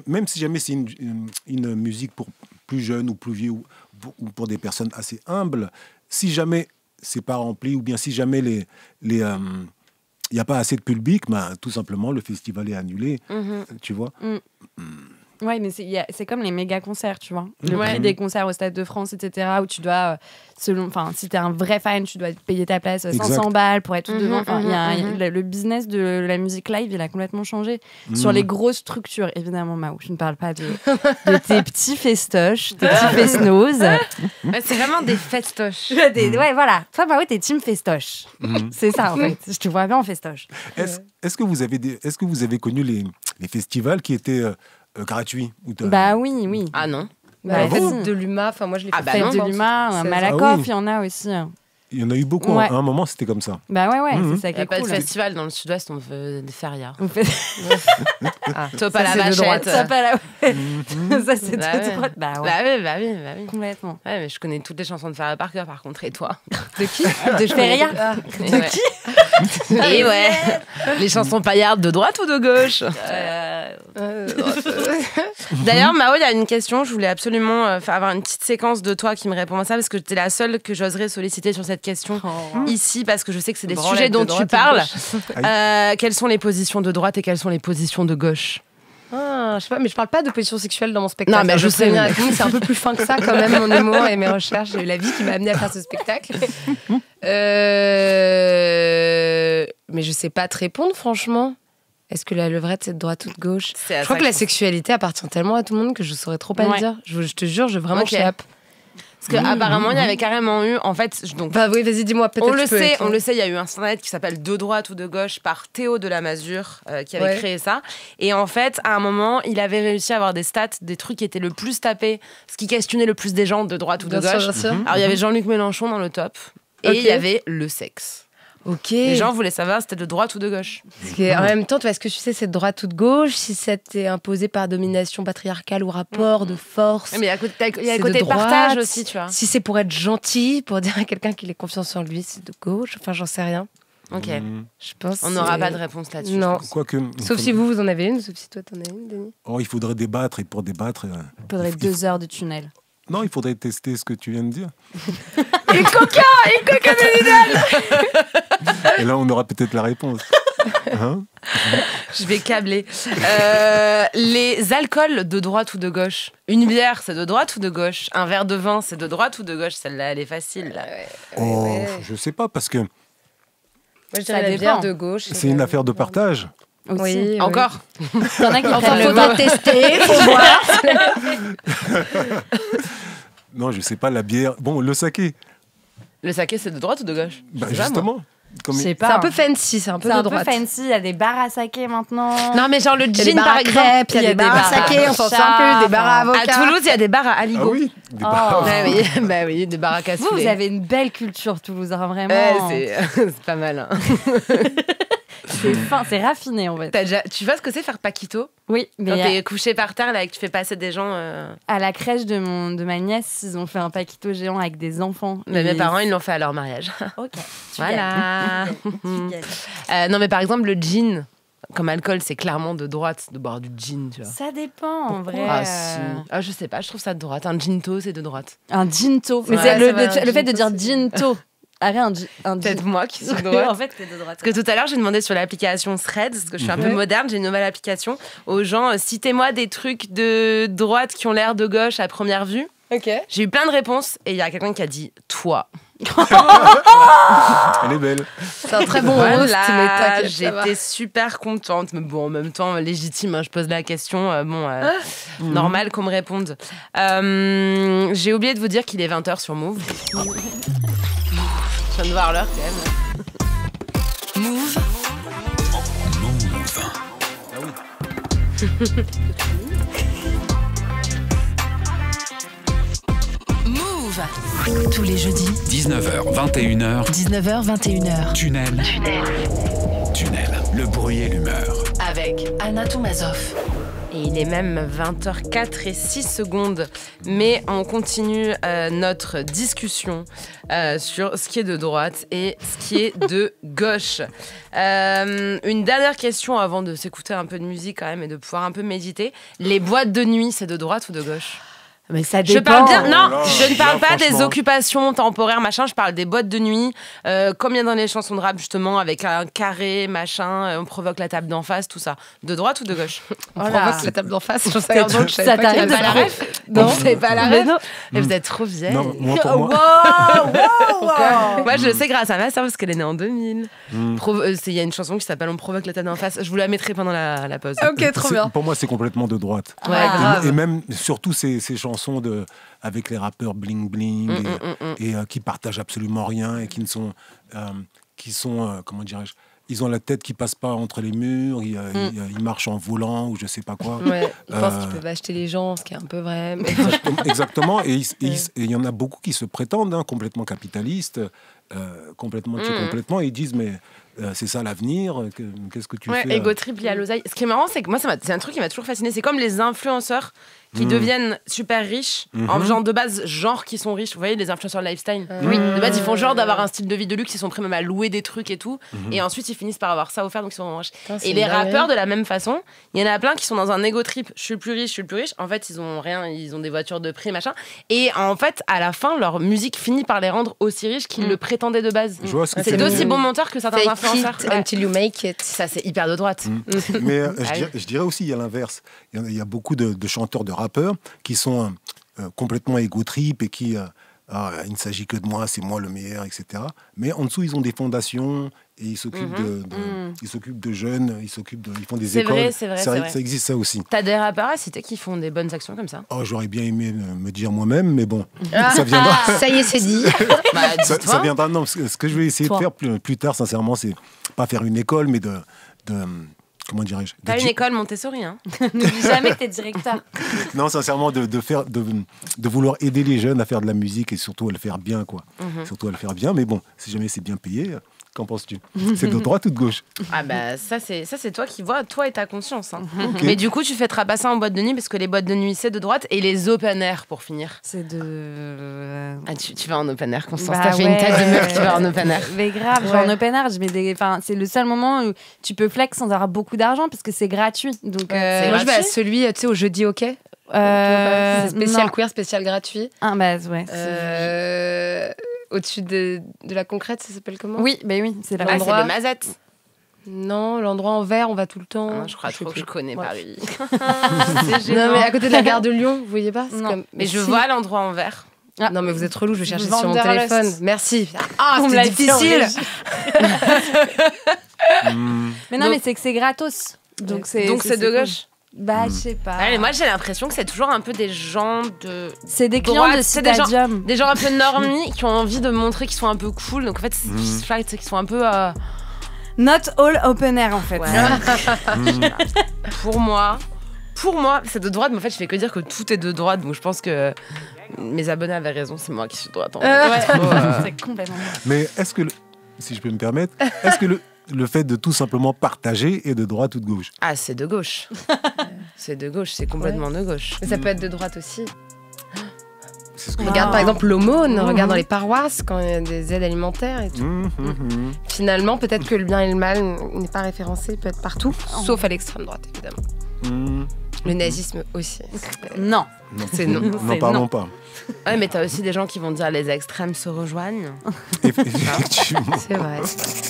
même si jamais c'est une musique pour plus jeunes ou plus vieux ou pour des personnes assez humbles, si jamais c'est pas rempli ou bien si jamais il n'y a pas assez de public, tout simplement, le festival est annulé. Tu vois Ouais, mais c'est comme les méga concerts, tu vois. Le prix des concerts au Stade de France, etc., où tu dois, si t'es un vrai fan, tu dois payer ta place 500 balles pour être tout devant. Le business de la musique live, il a complètement changé. Sur les grosses structures, évidemment, Mao, je ne parle pas de tes petits festoches, tes petits fesnos. C'est vraiment des festoches. Ouais, voilà. Toi, Mao, t'es team festoche. C'est ça, en fait. Je te vois bien en festoche. Est-ce que vous avez connu les festivals qui étaient gratuits Bah oui. Ah non. La fête de l'UMA, enfin moi je l'ai fait. Fête de l'UMA, Malakoff, il y en a aussi. Il y en a eu beaucoup. À un moment, c'était comme ça. Bah ouais, c'est ça Il qui n'y a est pas cool. de festival dans le sud-ouest, on fait des férias. Top à la vachette. Ça, c'est de droite. Bah oui. Complètement. Ouais, mais je connais toutes les chansons de Feria par cœur, par contre. Et toi? De qui? De Feria. De qui? Et ouais. Les chansons paillardes de droite ou de gauche? D'ailleurs, Mao, il y a une question. Je voulais absolument avoir une petite séquence de toi qui me répond à ça, parce que tu es la seule que j'oserais solliciter sur cette question ici, parce que je sais que c'est des sujets dont tu parles. Quelles sont les positions de droite et quelles sont les positions de gauche? Je sais pas, mais je parle pas de position sexuelle dans mon spectacle. Non, mais je sais. C'est un peu plus fin que ça quand même, mon humour et mes recherches et la vie qui m'a amené à faire ce spectacle. Mais je sais pas te répondre, franchement. Est-ce que la levrette, c'est de droite ou de gauche? Je crois que la sexualité appartient tellement à tout le monde que je saurais trop pas le dire. Je te jure, vraiment chiappe. Parce qu'apparemment, il y avait carrément eu, en fait... Donc, bah oui, vas-y, dis-moi, peut-être. On le sait, il y a eu un site internet qui s'appelle De droite ou de gauche par Théo de la Masure, qui avait créé ça. Et en fait, à un moment, il avait réussi à avoir des stats, des trucs qui étaient le plus tapés, ce qui questionnait le plus des gens de droite ou de gauche. Alors, il y avait Jean-Luc Mélenchon dans le top. Et il y avait le sexe. Ok. Les gens voulaient savoir si c'était de droite ou de gauche. En même temps, est-ce que tu sais c'est de droite ou de gauche, si c'était imposé par domination patriarcale ou rapport de force? Mais il y a un côté partage aussi, tu vois. Si c'est pour être gentil, pour dire à quelqu'un qu'il ait confiance en lui, c'est de gauche. Enfin, j'en sais rien. Ok. Je pense. On n'aura pas de réponse là-dessus. Non. Sauf si vous en avez une, sauf si toi t'en as une, Denis. Il faudrait débattre, et pour débattre... Il faudrait 2 heures de tunnel. Non, il faudrait tester ce que tu viens de dire. Et coca de Lidl. Et là, on aura peut-être la réponse. Je vais câbler. Les alcools de droite ou de gauche? Une bière, c'est de droite ou de gauche? Un verre de vin, c'est de droite ou de gauche? Celle-là, elle est facile. Là. Je sais pas, parce que... Moi, je dirais la bière de gauche. C'est une affaire de partage. Oui. Encore. Il y en a qui faudra tester, faut voir. Non, je sais pas, la bière... Bon, le saké. Le saké, c'est de droite ou de gauche? Justement. C'est un peu fancy, c'est un peu de droite. C'est un peu fancy, il y a des bars à saké maintenant. Non, mais genre le gin, par exemple. Il y a des bars à saké, on s'en sort plus, des bars à avocats. À Toulouse, il y a des bars à aligot. Ah oui, des bars bah oui, des bars à cassoulet. Vous avez une belle culture toulousain, vraiment. C'est pas mal. Hein. C'est fin, c'est raffiné en fait. Tu vois ce que c'est faire paquito? Oui, mais quand t'es couché par terre là et que tu fais passer des gens. À la crèche de ma nièce, ils ont fait un paquito géant avec des enfants. Mais mes parents, ils l'ont fait à leur mariage. Ok. Voilà. Non, mais par exemple, le gin, comme alcool, c'est clairement de droite de boire du gin, tu vois. Ça dépend en vrai. Ah si. Ah, je sais pas, je trouve ça de droite. Un ginto, c'est de droite. Un ginto. Mais Ouais, le fait de dire ginto. Peut-être moi qui suis de droite. En fait, t'es de droite. Parce que tout à l'heure, j'ai demandé sur l'application Threads, parce que je suis un peu moderne, j'ai une nouvelle application, aux gens, citez-moi des trucs de droite qui ont l'air de gauche à première vue. Ok. J'ai eu plein de réponses, et il y a quelqu'un qui a dit « toi ». Elle est belle. C'est un très bon roast, mais t'inquiète, j'étais super contente, mais bon, en même temps, légitime, hein, je pose la question, normal qu'on me réponde. J'ai oublié de vous dire qu'il est 20h sur Move. Je viens de voir l'heure quand même. Move. Ah oui. Move. Tous les jeudis. 19h, 21h. 19h, 21h. Tunnel. Le bruit et l'humeur. Avec Anna Toumazov. Et il est même 20h04 et 6 secondes. Mais on continue notre discussion sur ce qui est de droite et ce qui est de gauche. Une dernière question avant de s'écouter un peu de musique quand même et de pouvoir un peu méditer. Les boîtes de nuit, c'est de droite ou de gauche ? Mais ça Je dépend. parle bien. Non, là, je ne parle là, pas des franchement. occupations temporaires, machin. Je parle des boîtes de nuit. Comme il y a dans les chansons de rap, justement, avec un carré, machin, on provoque la table d'en face, tout ça. De droite ou de gauche? On Oh là. provoque la table d'en face. Je sais pas, je savais Ça pas t'arrive qu'il y de avait pas la ça. ref? Non, c'est pas la Mais ref. non. Et vous êtes trop vieille. Non, moi, pour moi, Moi, je le sais grâce à ma sœur parce qu'elle est née en 2000. Il y a une chanson qui s'appelle On provoque la table d'en face. Je vous la mettrai pendant la pause. Ok, trop bien. pour moi, c'est complètement de droite. Ouais, Ah. grave. Et même, surtout, ces chansons avec les rappeurs bling bling et qui partagent absolument rien et qui sont, comment dirais-je, ils ont la tête qui passe pas entre les murs, ils marchent en volant ou je sais pas quoi. Ouais, ils pensent qu'ils peuvent acheter les gens, ce qui est un peu vrai. Mais... Exactement. Et il y en a beaucoup qui se prétendent complètement capitalistes, complètement. Et ils disent, mais c'est ça l'avenir, qu'est-ce que tu Ouais, fais ego trip lié à l'oseille. Ce qui est marrant, c'est que moi, c'est un truc qui m'a toujours fasciné. C'est comme les influenceurs qui deviennent super riches, en genre de base, genre qui sont riches. Vous voyez, les influenceurs lifestyle. Oui. De base, ils font genre d'avoir un style de vie de luxe, ils sont prêts même à louer des trucs et tout. Et ensuite, ils finissent par avoir ça offert, donc ils sont vraiment riches. Putain, c'est Et les une dinguerie. rappeurs, de la même façon, il y en a plein qui sont dans un ego trip. Je suis le plus riche, je suis le plus riche. En fait, ils ont rien, ils ont des voitures de prix, machin. Et en fait, à la fin, leur musique finit par les rendre aussi riches qu'ils le prétendaient de base. Je vois ce que C'est tu veux d'aussi dire. bons menteurs que certains Fake influenceurs. it until you make it. Ça, c'est hyper de droite. Mais Ah oui. je dirais aussi, il y a l'inverse. Il y a beaucoup de chanteurs, de rappeurs qui sont complètement égo-trip et qui, il ne s'agit que de moi, c'est moi le meilleur, etc. Mais en dessous, ils ont des fondations et ils s'occupent ils s'occupent de jeunes, ils font des C'est écoles. vrai, c'est vrai, c'est vrai. Ça existe ça aussi. T'as des rappeurs à citer qui font des bonnes actions comme ça? Oh, j'aurais bien aimé me dire moi-même, mais bon, ça viendra. Ça y est, c'est dit. Bah, Ça dis-toi. viendra. Non, ce que je vais essayer Toi. de faire plus tard, sincèrement, c'est pas faire une école, mais de comment dirais-je, Pas une école Montessori, hein? N'oublie jamais que t'es directeur. Non, sincèrement, de vouloir aider les jeunes à faire de la musique et surtout à le faire bien, quoi. Surtout à le faire bien, mais bon, si jamais c'est bien payé, qu'en penses-tu? C'est de droite ou de gauche? Ah bah ça c'est toi qui vois, toi et ta conscience. Hein. Mais du coup tu fais trapasser en boîte de nuit parce que les boîtes de nuit c'est de droite et les open air pour finir. C'est de. Ah tu vas en open air, Constance, Bah t'as fait une ouais. tête de meuf qui va en open air. Mais grave, je vais en open air, c'est le seul moment où tu peux flex sans avoir beaucoup d'argent parce que c'est gratuit. Donc, C'est Moi, je vais à gratuit celui, tu sais, au jeudi OK. C'est spécial non. queer, spécial gratuit. Ah, bah ouais. Au-dessus de la concrète, ça s'appelle comment? Oui, bah oui, c'est la Ah, c'est L'endroit. les mazettes. Non, l'endroit en vert, on va tout le temps. Ah, je crois sais trop que plus. je connais Ouais. Paris. Non, mais à côté de la gare de Lyon, vous voyez pas? C'est Non. comme- Mais je Si. vois l'endroit en vert. Ah. Non, mais vous êtes relou, je vais chercher sur mon Wanderlust. téléphone. Merci. Ah, On me c'était l'a dit en difficile. régie. Mais non, Donc- mais c'est que c'est gratos. Donc c'est de cool. gauche. Bah, je sais pas. Ouais, mais moi j'ai l'impression que c'est toujours un peu des gens de C'est des clients droite, de c'est des gens- Stadium. des gens un peu normies qui ont envie de montrer qu'ils sont un peu cool. Donc en fait, c'est qu'ils sont un peu Not all open air en fait. Ouais. Pour moi, c'est de droite, mais en fait, je fais que dire que tout est de droite, donc je pense que mes abonnés avaient raison, c'est moi qui suis de droite. En fait. C'est complètement. Mais est-ce que, si je peux me permettre, est-ce que le fait de tout simplement partager est de droite ou de gauche? Ah, c'est de gauche. C'est de gauche, c'est complètement de gauche. Mais ça peut être de droite aussi. C'est ce que Regarde Ah. par exemple l'aumône, regarde dans les paroisses quand il y a des aides alimentaires et tout. Finalement, peut-être que le bien et le mal n'est pas référencé, peut être partout, sauf à l'extrême droite évidemment. Le nazisme aussi. Non. Non, C'est non. N'en C'est parlons non. pas. Ouais, mais t'as aussi des gens qui vont dire les extrêmes se rejoignent. Effectivement. C'est vrai.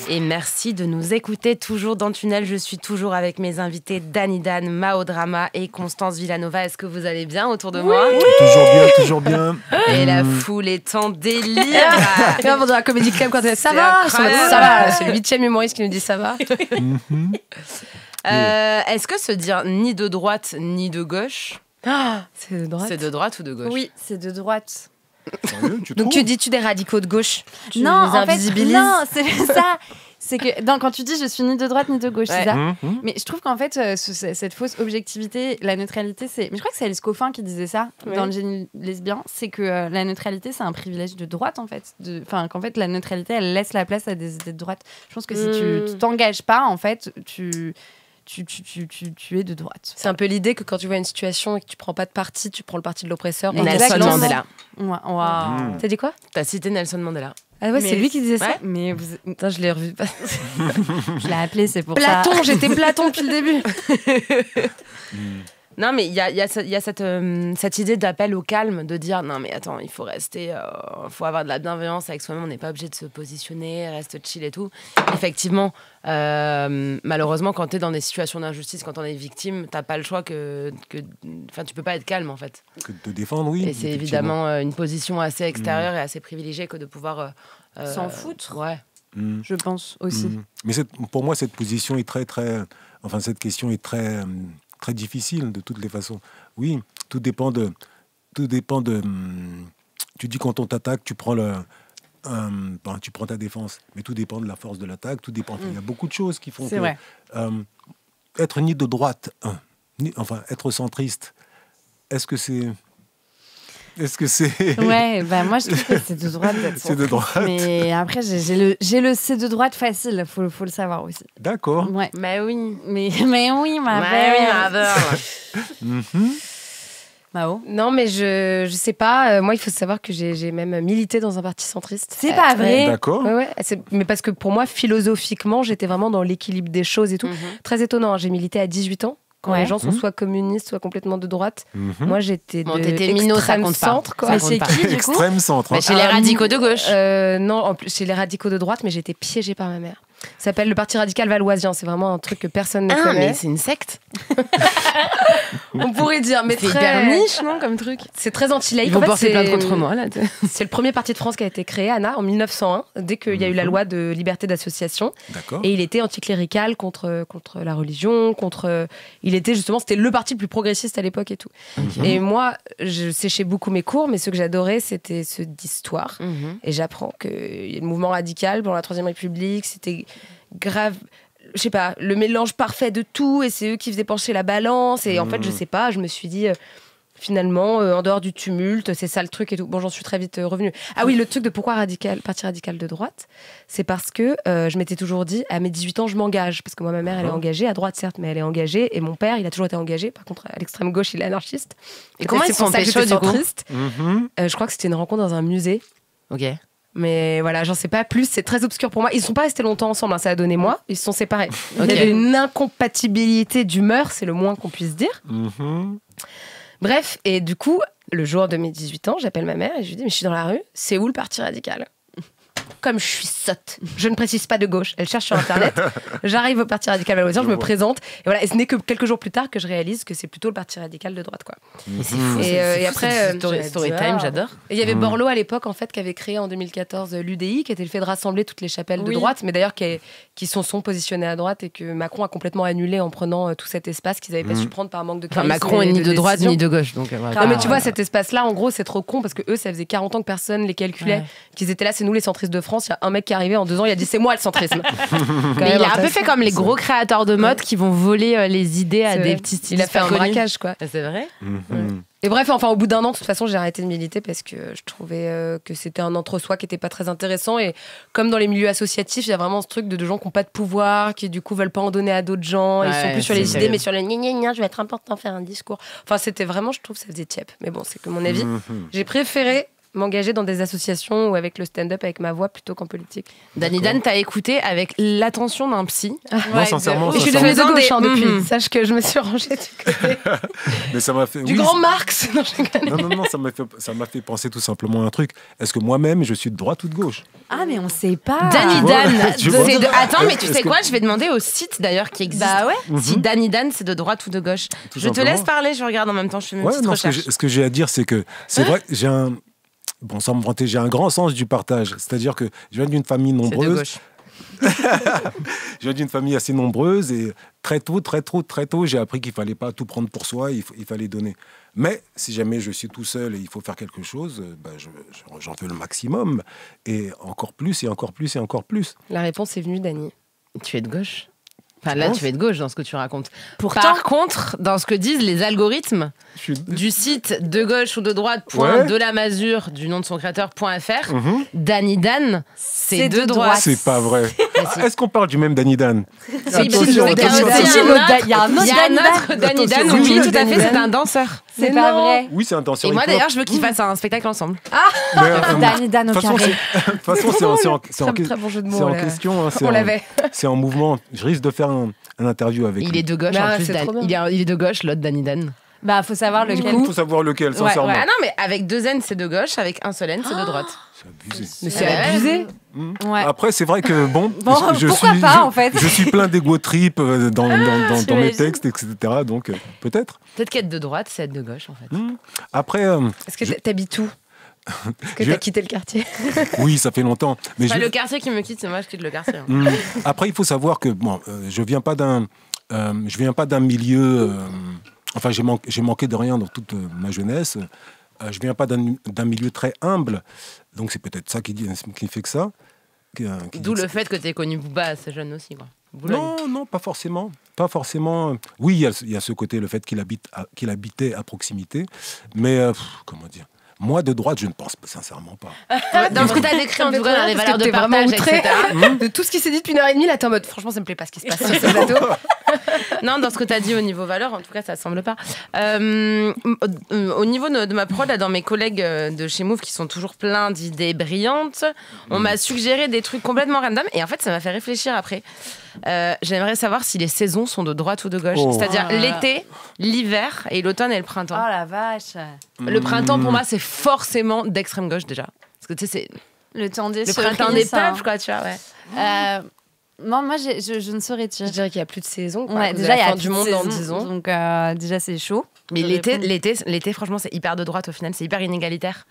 Et merci de nous écouter toujours dans Tunnel. Je suis toujours avec mes invités Dany Dan, Mao Drama et Constance Villanova. Est-ce que vous allez bien autour de moi? Toujours bien, toujours bien. Et la foule est en délire. Et on va dans la comédie club quand elle ça C'est va, incroyable. ça va. C'est le 8e humoriste qui nous dit ça va. Est-ce que se dire ni de droite ni de gauche, C'est de droite. c'est de droite ou de gauche? Oui, c'est de droite. Sérieux, tu Donc trouves? tu des radicaux de gauche. Tu non, les en fait, invisibilises. non, c'est ça. C'est que quand tu dis je suis ni de droite ni de gauche, Ouais. c'est ça. Mais je trouve qu'en fait, cette fausse objectivité, la neutralité, c'est. Mais je crois que c'est Alice Coffin qui disait ça Ouais. dans Le génie lesbien. C'est que la neutralité, c'est un privilège de droite, en fait. Enfin, qu'en fait, la neutralité, elle laisse la place à des idées de droite. Je pense que si tu t'engages pas, en fait, tu es de droite. C'est un peu l'idée que quand tu vois une situation et que tu prends pas de parti, tu prends le parti de l'oppresseur. Exactement. Nelson Exactement. Mandela. Ouais, waouh. T'as dit quoi? T'as cité Nelson Mandela. Ah ouais, c'est Mais- lui qui disait ça. Ouais. Mais Putain, je l'ai revu. je l'ai appelé, c'est pour Platon, ça. j'étais Platon depuis le début. Non, mais il y a cette idée d'appel au calme, de dire non, mais attends, il faut rester, faut avoir de la bienveillance avec soi-même, on n'est pas obligé de se positionner, reste chill et tout. Effectivement, malheureusement, quand tu es dans des situations d'injustice, quand on est victime, t'as pas le choix tu peux pas être calme en fait. Que de te défendre, oui. Et c'est évidemment une position assez extérieure et assez privilégiée que de pouvoir s'en foutre. Ouais. Je pense aussi. Mais pour moi, cette position est cette question est très difficile de toutes les façons. Oui, tout dépend de. Tu dis quand on t'attaque, tu prends ta défense, mais tout dépend de la force de l'attaque. Tout dépend. Il y a beaucoup de choses qui font C'est vrai. Être ni de droite, être centriste. Est-ce que c'est Ouais, moi je trouve que c'est de droite d'être C'est de droite. Mais après, j'ai le c'est de droite facile, faut le savoir aussi. D'accord. Ouais. Mais oui. Mais oui, ma belle. Mao. Non, mais je sais pas. Moi, il faut savoir que j'ai même milité dans un parti centriste. C'est pas vrai. D'accord. Ouais, mais parce que pour moi, philosophiquement, j'étais vraiment dans l'équilibre des choses et tout. Très étonnant, hein, j'ai milité à 18 ans. Quand les gens sont soit communistes, soit complètement de droite. Moi, j'étais t'étais minot, ça extrême compte pas. centre. Quoi. Mais chez qui, du coup Extrême centre. Chez les radicaux de gauche. Non, en plus, chez les radicaux de droite, mais j'ai été piégée par ma mère. Ça s'appelle le Parti radical valoisien. C'est vraiment un truc que personne ne connaît. Mais c'est une secte. On pourrait dire, mais c'est très hyper niche, non, comme truc. C'est très anti-laïque. Ils vont En fait, porter plainte contre moi, là. C'est le premier parti de France qui a été créé, Anna, en 1901, dès qu'il y a eu la loi de liberté d'association. D'accord. Et il était anticlérical contre la religion, il était justement, c'était le parti le plus progressiste à l'époque et tout. Et moi, je séchais beaucoup mes cours, mais ce que j'adorais, c'était ceux d'histoire. Et j'apprends que le mouvement radical pour la Troisième République, c'était grave, je sais pas, le mélange parfait de tout, et c'est eux qui faisaient pencher la balance. Et en fait, je sais pas, je me suis dit, finalement, en dehors du tumulte, c'est ça le truc et tout. Bon, j'en suis très vite revenue. Ah oui, le truc de pourquoi parti radical de droite, c'est parce que je m'étais toujours dit, à mes 18 ans, je m'engage. Parce que moi, ma mère, elle est engagée, à droite certes, mais elle est engagée. Et mon père, il a toujours été engagé. Par contre, à l'extrême gauche, il est anarchiste. Et comment ils se sont pécho, du coup ? Je crois que c'était une rencontre dans un musée. Ok. Mais voilà, j'en sais pas plus, c'est très obscur pour moi. Ils ne sont pas restés longtemps ensemble, hein, ça a donné moi. Ils se sont séparés. Il y avait une incompatibilité d'humeur, c'est le moins qu'on puisse dire. Bref, et du coup, le jour de mes 18 ans, j'appelle ma mère et je lui dis, mais je suis dans la rue, c'est où le parti radical ? Comme je suis sotte, je ne précise pas de gauche. Elle cherche sur Internet. J'arrive au Parti radical valoisien, je me présente. Et voilà, et ce n'est que quelques jours plus tard que je réalise que c'est plutôt le Parti radical de droite, quoi. Et après, story time, j'adore. Et il y avait Borloo à l'époque, en fait, qui avait créé en 2014 l'UDI, qui était le fait de rassembler toutes les chapelles de droite, mais d'ailleurs qui sont positionnées à droite et que Macron a complètement annulé en prenant tout cet espace qu'ils n'avaient pas su prendre par manque de charisme. Macron est ni de droite ni de gauche, donc. Non, mais tu vois, cet espace-là, en gros, c'est trop con parce que eux, ça faisait 40 ans que personne les calculait, qu'ils étaient là, c'est nous les centristes de France. Il y a un mec qui est arrivé en 2 ans, il a dit c'est moi le centrisme. Mais il a un peu fait comme les gros créateurs de mode qui vont voler les idées à des petits stylistes. Il a fait un braquage, quoi. C'est vrai. Et bref, enfin, au bout d'1 an, de toute façon, j'ai arrêté de militer parce que je trouvais que c'était un entre-soi qui n'était pas très intéressant. Et comme dans les milieux associatifs, il y a vraiment ce truc de gens qui n'ont pas de pouvoir, qui du coup veulent pas en donner à d'autres gens. Ils sont plus sur les idées, mais sur le gna je vais être important, faire un discours. Enfin, c'était vraiment, je trouve, ça faisait tiep. Mais bon, c'est que mon avis. J'ai préféré m'engager dans des associations ou avec le stand-up, avec ma voix, plutôt qu'en politique. Dany Dan, t'as écouté avec l'attention d'un psy. Non, sincèrement. Et je suis devenue de gauche depuis. Sache que je me suis rangée du côté. Mais ça m'a fait. Du grand Marx. Non, ça m'a fait penser tout simplement à un truc. Est-ce que moi-même, je suis de droite ou de gauche ? Ah, mais on sait pas. Dany Dan. Attends, mais tu Est-ce sais que- quoi ? Je vais demander au site d'ailleurs qui existe. Bah ouais. Si Dany Dan, c'est de droite ou de gauche. Tout Je te simplement. laisse parler, je regarde en même temps, je fais mes Ouais, petites non, recherches. ce que j'ai à dire, c'est que c'est vrai que j'ai un. Bon, sans me vanter, j'ai un grand sens du partage. C'est-à-dire que je viens d'une famille C'est de nombreuse. gauche. Je viens d'une famille assez nombreuse et très tôt, j'ai appris qu'il fallait pas tout prendre pour soi, il fallait donner. Mais si jamais je suis tout seul et il faut faire quelque chose, j'en fais le maximum. Et encore plus, et encore plus, et encore plus. La réponse est venue, Dany. Tu es de gauche. Enfin, Tu là, penses tu es de gauche dans ce que tu racontes. Pourtant- Par contre, dans ce que disent les algorithmes Je suis- du site de gauche ou de droite, Ouais. de la masure, du nom de son créateur.fr, Dany Dan, c'est de de droite. droite. C'est pas vrai. si. Est-ce qu'on parle du même Dany Dan ? Oui, parce que je sais qu'il y a aussi attention. un Il y a un autre autre Dany Dan. Dany Dan, Attention, oui, oui, tout à Dany fait, Dan. c'est un danseur. C'est Mais pas non. vrai. Oui, c'est un danseur. Et moi, hip-hop. d'ailleurs, je veux qu'ils fassent un spectacle ensemble. Mais, Dany Dan de au toute façon, carré. de toute façon, Très bon jeu de mots. c'est en là. question. Hein, On l'avait. C'est en mouvement. Je risque de faire un interview avec Il lui. est de gauche Bah, en plus. c'est trop bien. Il est de gauche, l'autre Dany Dan. Bah, faut savoir lequel. Il faut savoir lequel, sincèrement. Ah non, mais avec 2 N, c'est de gauche, avec un seul N, c'est de droite. C'est abusé. Mais c'est abusé. Ouais. Après, c'est vrai que Bon, pourquoi suis, pas, en fait. je suis plein d'ego trip dans mes T'imagines textes, etc. Donc, peut-être. Peut-être qu'être de droite, c'est être de gauche, en fait. Après, Est-ce que t'habites où? Est-ce que je- t'as quitté le quartier? oui, ça fait longtemps. Mais Pas le quartier qui me quitte, c'est moi qui quitte le quartier. Après, il faut savoir que bon, je viens pas d'un milieu. Enfin, j'ai manqué de rien dans toute ma jeunesse. Je viens pas d'un milieu très humble. Donc, c'est peut-être ça qui fait que ça. D'où le fait que tu aies connu Booba assez jeune aussi, quoi. Boulogne. Non, pas forcément. Pas forcément. Oui, il y a ce côté, le fait qu'il habitait à proximité. Mais, comment dire, moi, de droite, je ne pense sincèrement pas. Dans ce que tu as décrit, en tout cas, dans les Parce valeurs que de t'es vraiment partage, outré etc. de tout ce qui s'est dit depuis 1h30. Là, t'es en mode, franchement, ça me plaît pas ce qui se passe sur ce plateau. Non, dans ce que tu as dit au niveau valeur, en tout cas, ça semble pas. Au niveau de ma prod, là, dans mes collègues de chez Move qui sont toujours pleins d'idées brillantes, on m'a suggéré des trucs complètement random et en fait, ça m'a fait réfléchir après. J'aimerais savoir si les saisons sont de droite ou de gauche. Oh. C'est-à-dire l'été, l'hiver et l'automne et le printemps. Oh la vache. Le printemps, pour moi, c'est forcément d'extrême gauche déjà. Parce que tu sais, c'est Le temps des le cerises, printemps des hein. peuples, quoi, tu vois, ouais. Non, moi, je ne saurais dire. Je dirais qu'il y a plus de saison. Ouais, déjà, il y a fin plus du de monde dans saison, 10 ans. Donc, déjà, c'est chaud. Mais Je l'été, réponds. franchement, c'est hyper de droite au final, c'est hyper inégalitaire.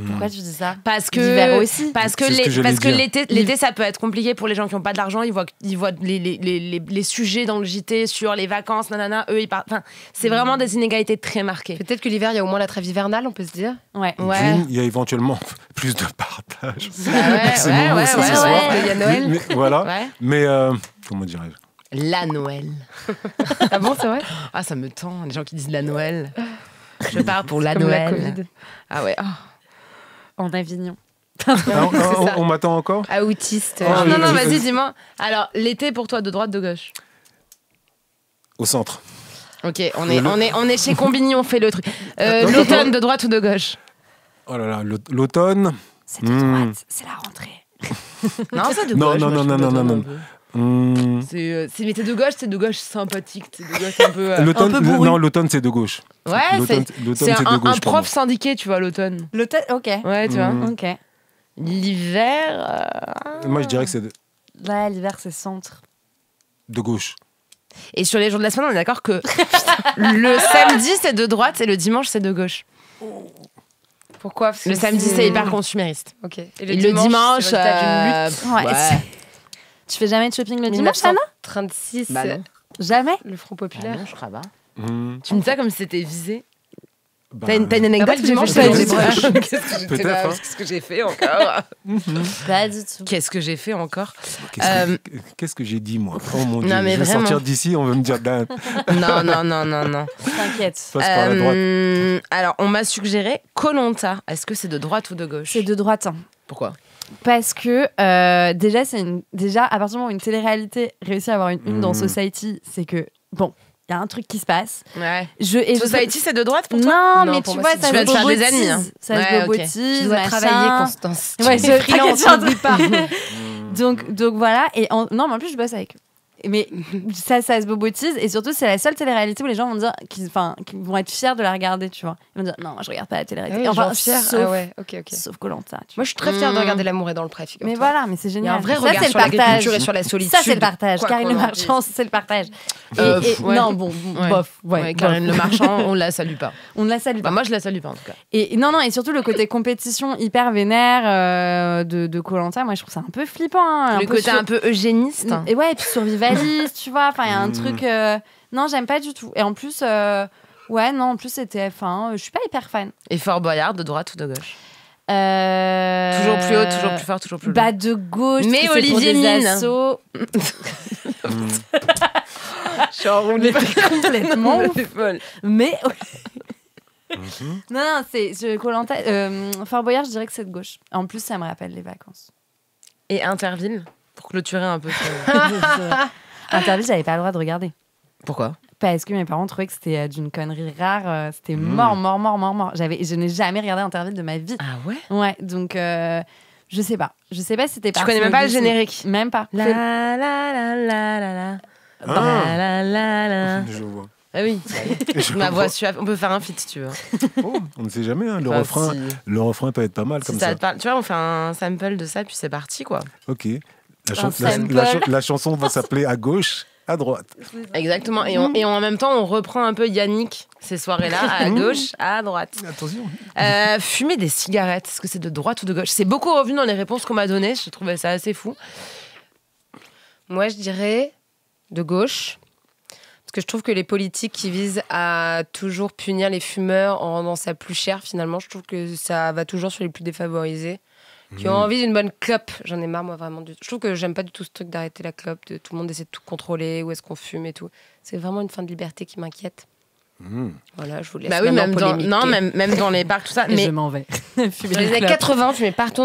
Pourquoi tu dis ça? Parce que L'hiver aussi. Parce que C'est ce que j'allais parce que dire. l'été, ça peut être compliqué pour les gens qui n'ont pas d'argent. Ils voient les sujets dans le JT sur les vacances, nanana. Eux, ils partent. Enfin, c'est vraiment des inégalités très marquées. Peut-être que l'hiver, il y a au moins la trêve hivernale, on peut se dire. Ouais. Ouais. Il y a éventuellement plus de partage. Bah ouais, C'est ouais, bon, ouais, c'est ouais, ce soir. ouais. Il y a Noël. Mais voilà. Ouais. Mais, comment dirais-je? La Noël. Ah bon, c'est vrai? Ah, ça me tend. Les gens qui disent la Noël. Je pars pour la Comme la Noël. Covid. Ah ouais. Oh. En Avignon. On m'attend encore? Ah, autiste. Ah, Non, non, je- vas-y, dis-moi. Alors, l'été pour toi, de droite, de gauche? Au centre. Ok, on est chez Combini, on fait le truc. Non, L'automne, de droite ou de gauche? Oh là là, l'automne. C'est de droite. C'est la rentrée. Non, c'est de Non, gauche. non, moi, je non, trouve non, non, l'automne non. un peu. Mais t'es de gauche sympathique, t'es de gauche un peu. L'automne, un peu bourru. non, l'automne c'est de gauche. Ouais, L'automne, c'est c'est de un gauche. pour prof moi. syndiqué, tu vois, l'automne. L'automne, ok. Ouais, tu vois. Ok. L'hiver. Moi je dirais que c'est Là, l'hiver, c'est centre. de gauche. Et sur les jours de la semaine, on est d'accord que le samedi c'est de droite et le dimanche c'est de gauche. Pourquoi? Parce que Le samedi c'est hyper consumériste. Ok. Et Et le dimanche. c'est le résultat d'une lutte. Ouais. Tu fais jamais de shopping le dimanche, Anna? 1936, Bah non. Jamais? le Front Ah Populaire. non, je crois pas. Mmh. Tu me dis ça comme si c'était visé. Bah, T'as une anecdote Après, du dimanche j'ai fait t'as des dit- brunchs. Qu'est-ce que j'étais Peut-être, là, hein. Qu'est-ce que j'ai fait encore? Pas du tout. Qu'est-ce que j'ai fait encore? Qu'est-ce que j'ai dit moi? Oh mon Non, dieu, mais je vais vraiment. sortir d'ici, on va me dire ben, Non, non, non, non, non. T'inquiète. passe par la droite. Alors, on m'a suggéré Koh-Lanta. Est-ce que c'est de droite ou de gauche? C'est de droite. Hein. Pourquoi? Parce que déjà, à partir du moment où une télé-réalité réussit à avoir une dans Society, c'est que, bon, il y a un truc qui se passe. Ouais. Et Society, c'est de droite pour toi? Non, Non, mais pour tu moi, vois, c'est- ça tu vas se te faire des bobotise. amis, hein. Ça Ouais, se ok. bobotise, Tu dois machin. travailler, Constance. Ouais, Tu es je freelance, t'inquiète, n'oublie pas. donc voilà. Et non, mais en plus, je bosse avec eux. Mais ça se bobotise. Et surtout, c'est la seule télé-réalité où les gens vont dire qu'ils vont être fiers de la regarder, tu vois. Ils vont dire, non, moi, je regarde pas la Ah télé-réalité. oui, genre fière. sauf, Ah ouais, ok, ok. sauf Koh-Lanta. Moi, je suis très fière de regarder L'amour est dans le pré. Mais voilà, mais c'est Il y a génial. un vrai Ça, regard c'est sur le partage. l'agriculture et sur la solitude. Ça, c'est le partage. Quoi Karine qu'on Le en Marchand, c'est le partage. Ouais. Non, bon, Ouais. bof. Ouais, Karine Le Marchand, on la salue pas. On ne la salue pas. Bah, moi, je la salue pas en tout cas. Et non, et surtout le côté compétition hyper vénère de Koh-Lanta, moi je trouve ça un peu flippant. Hein, Le côté un peu eugéniste. Et ouais, et puis survivaliste, tu vois. Enfin, il y a un truc. Non, j'aime pas du tout. Et en plus, ouais, non, en plus c'était F1. Je suis pas hyper fan. Et Fort Boyard, de droite ou de gauche? Euh, Toujours plus haut, toujours plus fort, toujours plus loin. Bah de gauche. Mais parce que c'est pour Olivier des Mine. assos. Je suis enroulée complètement ouf. folle. Mais non, c'est Koh-Lanta. Fort Boyard, je dirais que c'est de gauche. En plus, ça me rappelle les vacances. Et Interville, pour clôturer un peu. Interville, j'avais pas le droit de regarder. Pourquoi? Parce que mes parents trouvaient que c'était d'une connerie rare. C'était Mmh. mort. Je n'ai jamais regardé Interville de ma vie. Ah ouais? Ouais, donc je sais pas. Je sais pas si c'était Tu connais même pas le générique? Même pas. La la la la la la. Ah. La la la la. Je vois. Ah oui. Ma voix suave. On peut faire un feat si tu veux. Oh, on ne sait jamais, hein, Enfin, le refrain peut être pas mal si comme ça ça. te parle, tu vois, on fait un sample de ça, puis c'est parti, quoi. Ok. Un sample. La chanson va s'appeler À gauche, à droite. Exactement. Et en même temps, on reprend un peu Yannick, ces soirées-là, à gauche, à droite. Attention. Fumer des cigarettes, est-ce que c'est de droite ou de gauche? C'est beaucoup revenu dans les réponses qu'on m'a données. Je trouvais ça assez fou. Moi, je dirais de gauche. Parce que je trouve que les politiques qui visent à toujours punir les fumeurs en rendant ça plus cher, finalement, je trouve que ça va toujours sur les plus défavorisés. Qui ont envie d'une bonne clope. J'en ai marre, moi, vraiment. Je trouve que j'aime pas du tout ce truc d'arrêter la clope, de tout le monde essaie de tout contrôler, où est-ce qu'on fume et tout. C'est vraiment une fin de liberté qui m'inquiète. Voilà, je vous laisse. Bah oui, même polémiquer. même dans les parcs, tout ça. Et Mais je m'en vais. Dans les années 80, on fumait partout,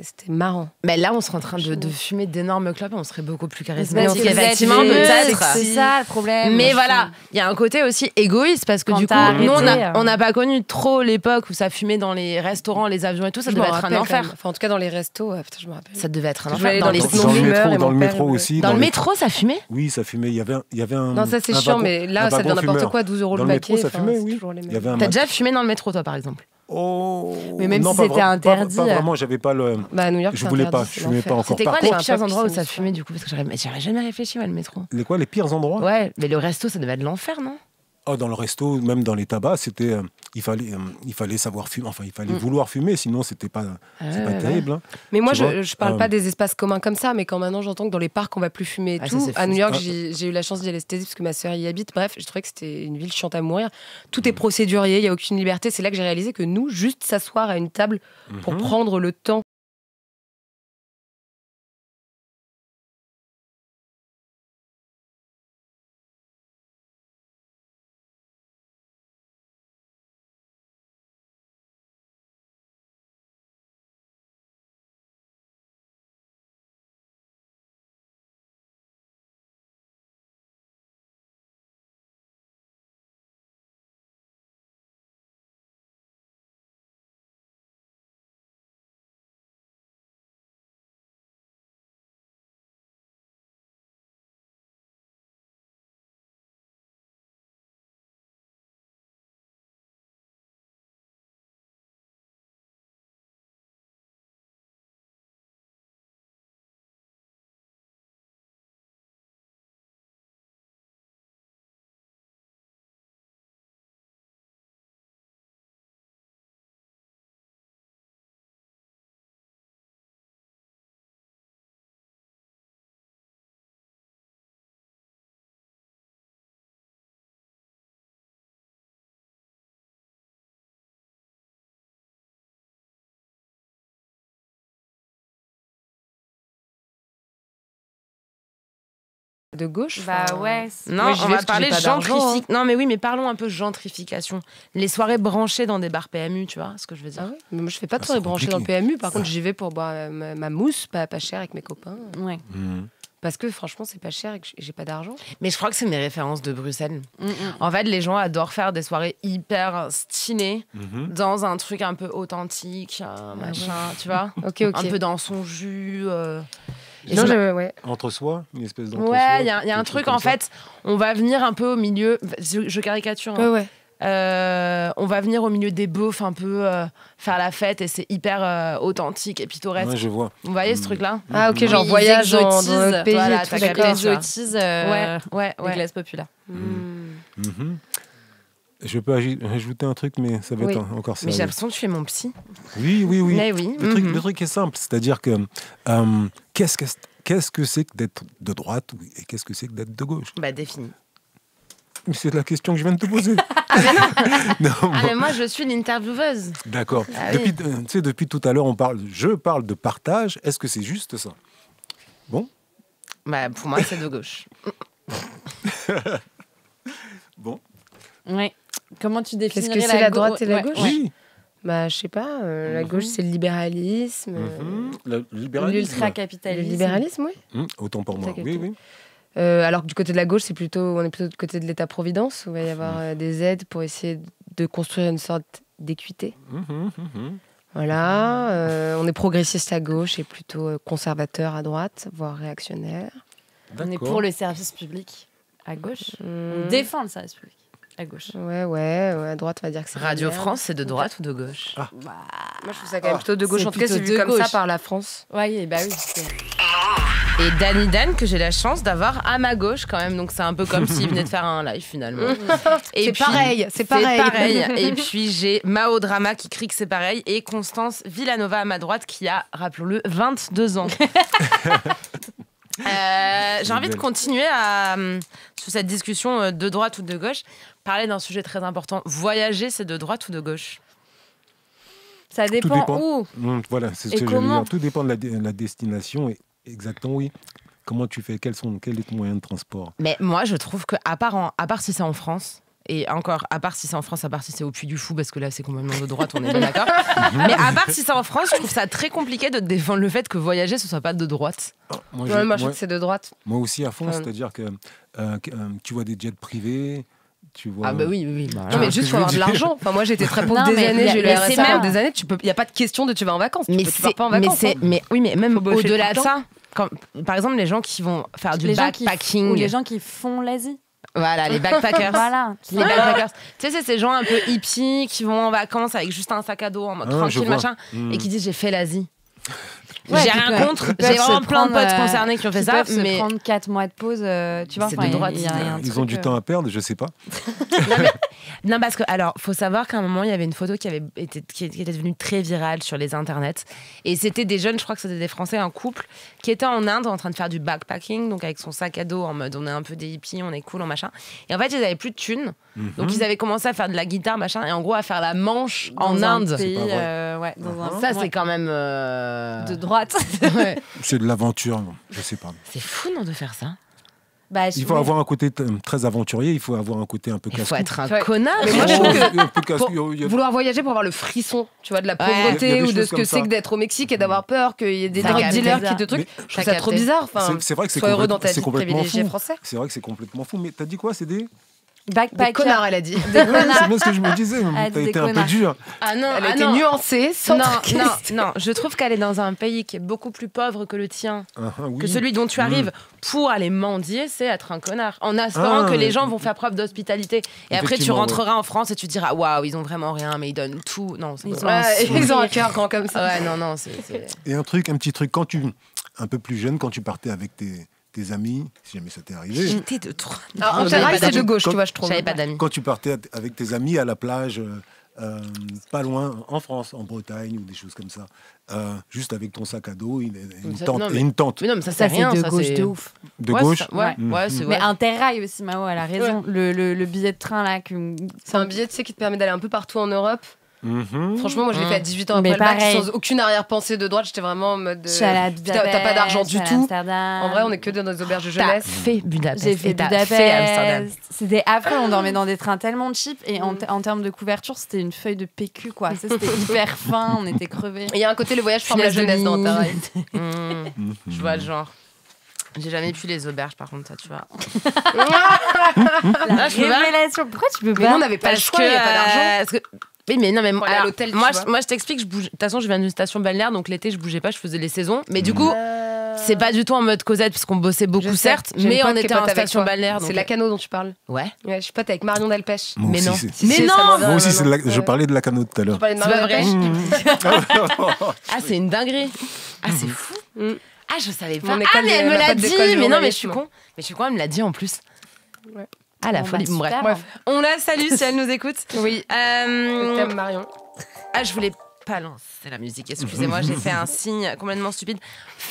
c'était marrant. mais là, on serait en train de fumer d'énormes clopes, on serait beaucoup plus Parce charismatique. que vous êtes Effectivement, vieux, peut-être. c'est ça le problème. Mais voilà, il y a un côté aussi égoïste parce que Quand du coup, t'as nous, arrêté, on n'a pas connu trop l'époque où ça fumait dans les restaurants, les avions et tout. Ça Je devait m'en être un rappelle quand enfer. même. Enfin, en tout cas, dans les restos, putain, je me rappelle. Ça devait être un Je enfer. vais Dans dans les les snooze. snooze. fumeurs et Dans mon le père, métro ouais. aussi. Dans le les- métro, ça fumait? Oui, ça fumait. Il y avait un. Non, ça c'est un chiant, wagon- mais un là, ça wagon devient n'importe fumeur. quoi, 12 € Dans le le métro, baquet. ça enfin, fumait, c'est oui. toujours les mêmes. Il y avait un T'as déjà fumé dans le métro, toi, par exemple? Oh. Mais même non, si pas c'était vra- pas- interdit, Pas vraiment, j'avais pas le. Bah, à New York, Je c'est voulais interdit, pas, c'est je fumais l'enfer. pas encore. C'était Par quoi les contre, pires pas endroits où que ça c'est fumait, du coup? Parce que j'aurais jamais réfléchi, ouais, le métro. les pires endroits? Ouais, mais le resto, ça devait être l'enfer, non? Oh, dans le resto, même dans les tabacs, c'était, il fallait savoir fumer, enfin, il fallait vouloir fumer, sinon c'est pas terrible. Hein. Mais moi, Tu vois, je parle pas des espaces communs comme ça, mais quand maintenant j'entends que dans les parcs, on va plus fumer et Ah, ça, tout. c'est À fou. New York, Ah. j'ai eu la chance d'y aller cet été parce que ma sœur y habite. Bref, je trouvais que c'était une ville chiante à mourir. Tout est procédurier, il n'y a aucune liberté. C'est là que j'ai réalisé que nous, juste s'asseoir à une table pour prendre le temps. De gauche. Bah enfin, ouais. Non, Moi, j'y on vais va parce que parler j'ai pas d'argent, gentrification. Non, mais oui, mais parlons un peu gentrification. Les soirées branchées dans des bars PMU, tu vois ce que je veux dire? Ah ouais, mais moi je fais pas de Ah, soirée c'est branchée dans le compliqué. PMU. Par contre, j'y vais pour boire ma mousse, pas cher avec mes copains. Ouais. Parce que franchement, c'est pas cher et que j'ai pas d'argent. Mais je crois que c'est mes références de Bruxelles. En fait, les gens adorent faire des soirées hyper stylées dans un truc un peu authentique, machin, tu vois? Ok, ok. Un peu dans son jus. Et Non, c'est- ouais. Entre soi, une espèce d'entre-soi. Ouais, il y a un des truc, comme en ça. fait, on va venir un peu au milieu. Je caricature. Hein. Ouais. On va venir au milieu des beaufs un peu faire la fête et c'est hyper authentique et pittoresque. Ouais, je vois. Vous voyez ce truc-là? Ah, ok, Oui, genre ils voyage dans exotisent. notre pays. Voilà, et tout, t'as d'accord. capté, tu vois. Exotise Ouais. les classes populaires. Mhm. Je peux ajouter un truc, mais ça va Oui. être encore Mais j'ai sérieux. l'impression que tu es mon psy. Oui. Mais oui. Le truc est simple, c'est-à-dire que qu'est-ce que c'est que d'être de droite et qu'est-ce que c'est que d'être de gauche? Bah, défini. Mais c'est la question que je viens de te poser. Non, Ah, mais moi, je suis l'intervieweuse. d'accord. Ah oui. Depuis tout à l'heure, je parle de partage. Est-ce que c'est juste ça? Bon, Bah, pour moi, c'est de gauche. bon. Ouais. Comment tu Qu'est-ce définirais que c'est la gau- droite et la ouais, gauche? ouais. Oui. Bah, je sais pas. La gauche, c'est le libéralisme. Le libéralisme. L'ultra-capitalisme. Le libéralisme, oui. Autant pour moi. T'as Oui, capté. oui. Alors que du côté de la gauche, on est plutôt du côté de l'État-providence, où il va y avoir des aides pour essayer de construire une sorte d'équité. Voilà. On est progressiste à gauche et plutôt conservateur à droite, voire réactionnaire. On est D'accord. pour le service public À gauche. On défend le service public. À gauche. Ouais, à droite, on va dire que c'est Radio la merde. France, c'est de droite ou de gauche? Moi, je trouve ça quand même plutôt de gauche. c'est En tout cas, c'est plutôt vu de comme ça gauche. par la France. Ouais, bah oui. Et Danny Dan, que j'ai la chance d'avoir à ma gauche quand même. Donc c'est un peu comme s'il venait de faire un live finalement. Et C'est puis- pareil, c'est pareil. Et puis j'ai Mao Drama qui crie que c'est pareil. Et Constance Villanova à ma droite qui a, rappelons-le, 22 ans. J'ai envie de continuer sur cette discussion de droite ou de gauche, parler d'un sujet très important. Voyager, c'est de droite ou de gauche? Ça dépend, dépend. où. Voilà, c'est ce Et que j'allais comment dire. Tout dépend de la destination. Et exactement, oui. Comment tu fais? Quel est ton moyen de transport? Mais moi, je trouve que à part si c'est en France, et encore, à part si c'est en France, à part si c'est au Puy du Fou, parce que là, c'est complètement de droite, on est bien d'accord. Mais à part si c'est en France, je trouve ça très compliqué de défendre le fait que voyager, ce soit pas de droite. Moi, Moi, je trouve que c'est de droite. moi aussi à fond, c'est-à-dire que tu vois des jets privés, tu vois... Ah bah oui. Non, mais juste, il faut avoir de l'argent. Enfin, moi, j'étais très pauvre Non, des mais années, j'ai eu le mais RSA c'est pendant même- des années. Il n'y a pas de question de tu vas en vacances. Mais Tu pars pas en vacances. mais même Faut bosser au-delà tout de le ça, par exemple, les gens qui vont faire du Les gens qui backpacking. ou les gens qui font l'Asie. Voilà, les backpackers. Voilà. Les backpackers. Tu sais, c'est ces gens un peu hippies qui vont en vacances avec juste un sac à dos en mode Ah, je tranquille, vois. machin, et qui disent j'ai fait l'Asie. Ouais, j'ai qui rien peuvent- contre, qui peuvent j'ai vraiment se plein de prendre, potes concernés qui ont fait qui ça, peuvent se mais prendre 4 mois de pause, tu vois. C'est enfin, de droite. il y a un Ils truc, ont du temps à perdre, je sais pas. non, parce que alors faut savoir qu'à un moment il y avait une photo qui était devenue très virale sur les internets, et c'était des jeunes, je crois que c'était des Français, un couple qui était en Inde en train de faire du backpacking, donc avec son sac à dos en mode on est un peu des hippies, on est cool, en machin, et en fait ils avaient plus de thunes, donc ils avaient commencé à faire de la guitare machin, et en gros à faire la manche dans en un Inde. pays, C'est pas ouais, dans un Ça c'est ouais, quand même de droite. ouais. C'est de l'aventure, je sais pas. C'est fou non de faire ça. Bah, Il faut avoir un côté très aventurier, il faut avoir un côté un peu Il casse-cou. faut être un Ouais. connard. Mais moi, je trouve que Un peu casse-cou, pour il y a- vouloir voyager pour avoir le frisson, tu vois, de la Ouais. Il y a pauvreté des ou de choses ce que comme c'est ça. que d'être au Mexique et d'avoir peur qu'il y ait des Ça drug capte dealers ça. qui te trucs. Mais Je trouve ça ça trop capte. bizarre. Enfin, c'est vrai que c'est sois heureux dans ta complètement, vie de privilégié fou. français. C'est vrai que c'est complètement fou. Mais t'as dit quoi? C'est des... Des backpacker. connards, elle a dit. C'est bien ce que je me disais. Ah, T'as des été un peu connards. dur. Ah non, Elle a ah été non. nuancée, sans Non, je trouve qu'elle est dans un pays qui est beaucoup plus pauvre que le tien, Oui. que celui dont tu arrives pour aller mendier, c'est être un connard. En espérant que les gens vont faire preuve d'hospitalité. Et après, tu Effectivement, rentreras en France et tu te diras waouh, ils ont vraiment rien, mais ils donnent tout. Non, c'est pas Ouais, vrai. ils ont un cœur grand comme ça. Ouais, non, c'est. Et un petit truc, un peu plus jeune, quand tu partais avec tes amis, si jamais ça t'est arrivé, J'étais de trop. Alors, en J'avais général, pas c'est de d'amis. gauche, tu vois, je trouve. J'avais pas d'amis. quand tu partais avec tes amis à la plage, pas loin, en France, en Bretagne ou des choses comme ça, juste avec ton sac à dos, une Ça, tente, non, et mais- une tente Mais non, mais ça, Ça, c'est c'est rien. de ça, gauche c'est- de ouf. de Ouais, gauche. ça- ouais, c'est Mais ouais. Interrail aussi, Mao, elle a raison. Le billet de train, là, que... C'est un billet, tu sais, qui te permet d'aller un peu partout en Europe. Mhm. Franchement, moi, je l'ai fait à 18 ans après Mais le bac, pareil. sans aucune arrière-pensée de droite. J'étais vraiment en mode. Je suis allée à Putain, t'as pas d'argent du tout. En vrai, on est que dans des auberges de T'as jeunesse. fait Budapest. J'ai fait et t'as Budapest. fait Amsterdam. C'était affreux, on dormait dans des trains tellement cheap et en termes de couverture, c'était une feuille de PQ, quoi. Ça, c'était hyper fin, on était crevés. Et il y a un côté, le voyage forme la Punaise de jeunesse dans lit. Interrail. Je vois le genre. J'ai jamais pu les auberges, par contre, ça, tu vois. La je peux pas. révélation. Pourquoi tu peux Mais pas nous, on n'avait pas le choix, il n'y a pas d'argent. parce que- Oui, mais non, mais Pour aller à alors, l'hôtel, tu moi, vois. moi, je t'explique, de toute façon, je viens d'une station balnéaire, donc l'été, je bougeais pas, je faisais les saisons. Mais du coup, c'est pas du tout en mode Cosette, parce qu'on bossait beaucoup, Je sais, certes, j'ai une mais pote on qui est était pote en avec station toi. balnéaire. C'est donc- Lacano dont tu parles. Ouais. Ouais, je suis pote avec Marion Delpech. Moi Mais aussi, non. c'est- Mais Si, non ça m'en vient, Moi aussi, vraiment. je parlais de la canoë tout à Je l'heure. parlais de C'est Marion pas vrai Delpech. Ah, c'est une dinguerie. Ah, c'est fou. Mm. Ah, je savais pas. Mon Ah, école mais de- elle me ma l'a pote dit. d'école de Mais non, mais je suis journalisme. con. Mais je suis con, elle me l'a dit en plus. Ouais. Ah, la Bon, folie. bah, Bon, bref. super. Bref. On la salue si elle nous écoute. Oui, Euh, thème Marion. Ah, je voulais pas lancer la musique, excusez-moi, j'ai fait un signe complètement stupide.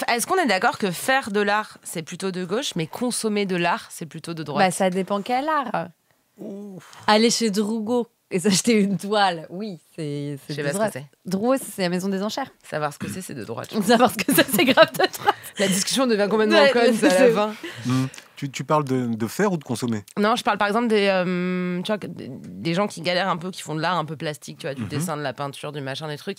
Est-ce qu'on est d'accord que faire de l'art, c'est plutôt de gauche, mais consommer de l'art, c'est plutôt de Bah, droite? ça dépend quel art. Aller chez Drougo et s'acheter une toile, oui, c'est Je sais de pas ce que droite. c'est. Drougo, c'est la maison des enchères. Savoir ce que c'est de droite. Savoir ce que ça, c'est grave de droite. La discussion devient complètement Ouais, conne, ça, à la fin. Tu parles de faire ou de consommer? Non, je parle par exemple tu vois, des gens qui galèrent un peu, qui font de l'art un peu plastique, tu vois, du dessin, de la peinture, du machin, des trucs.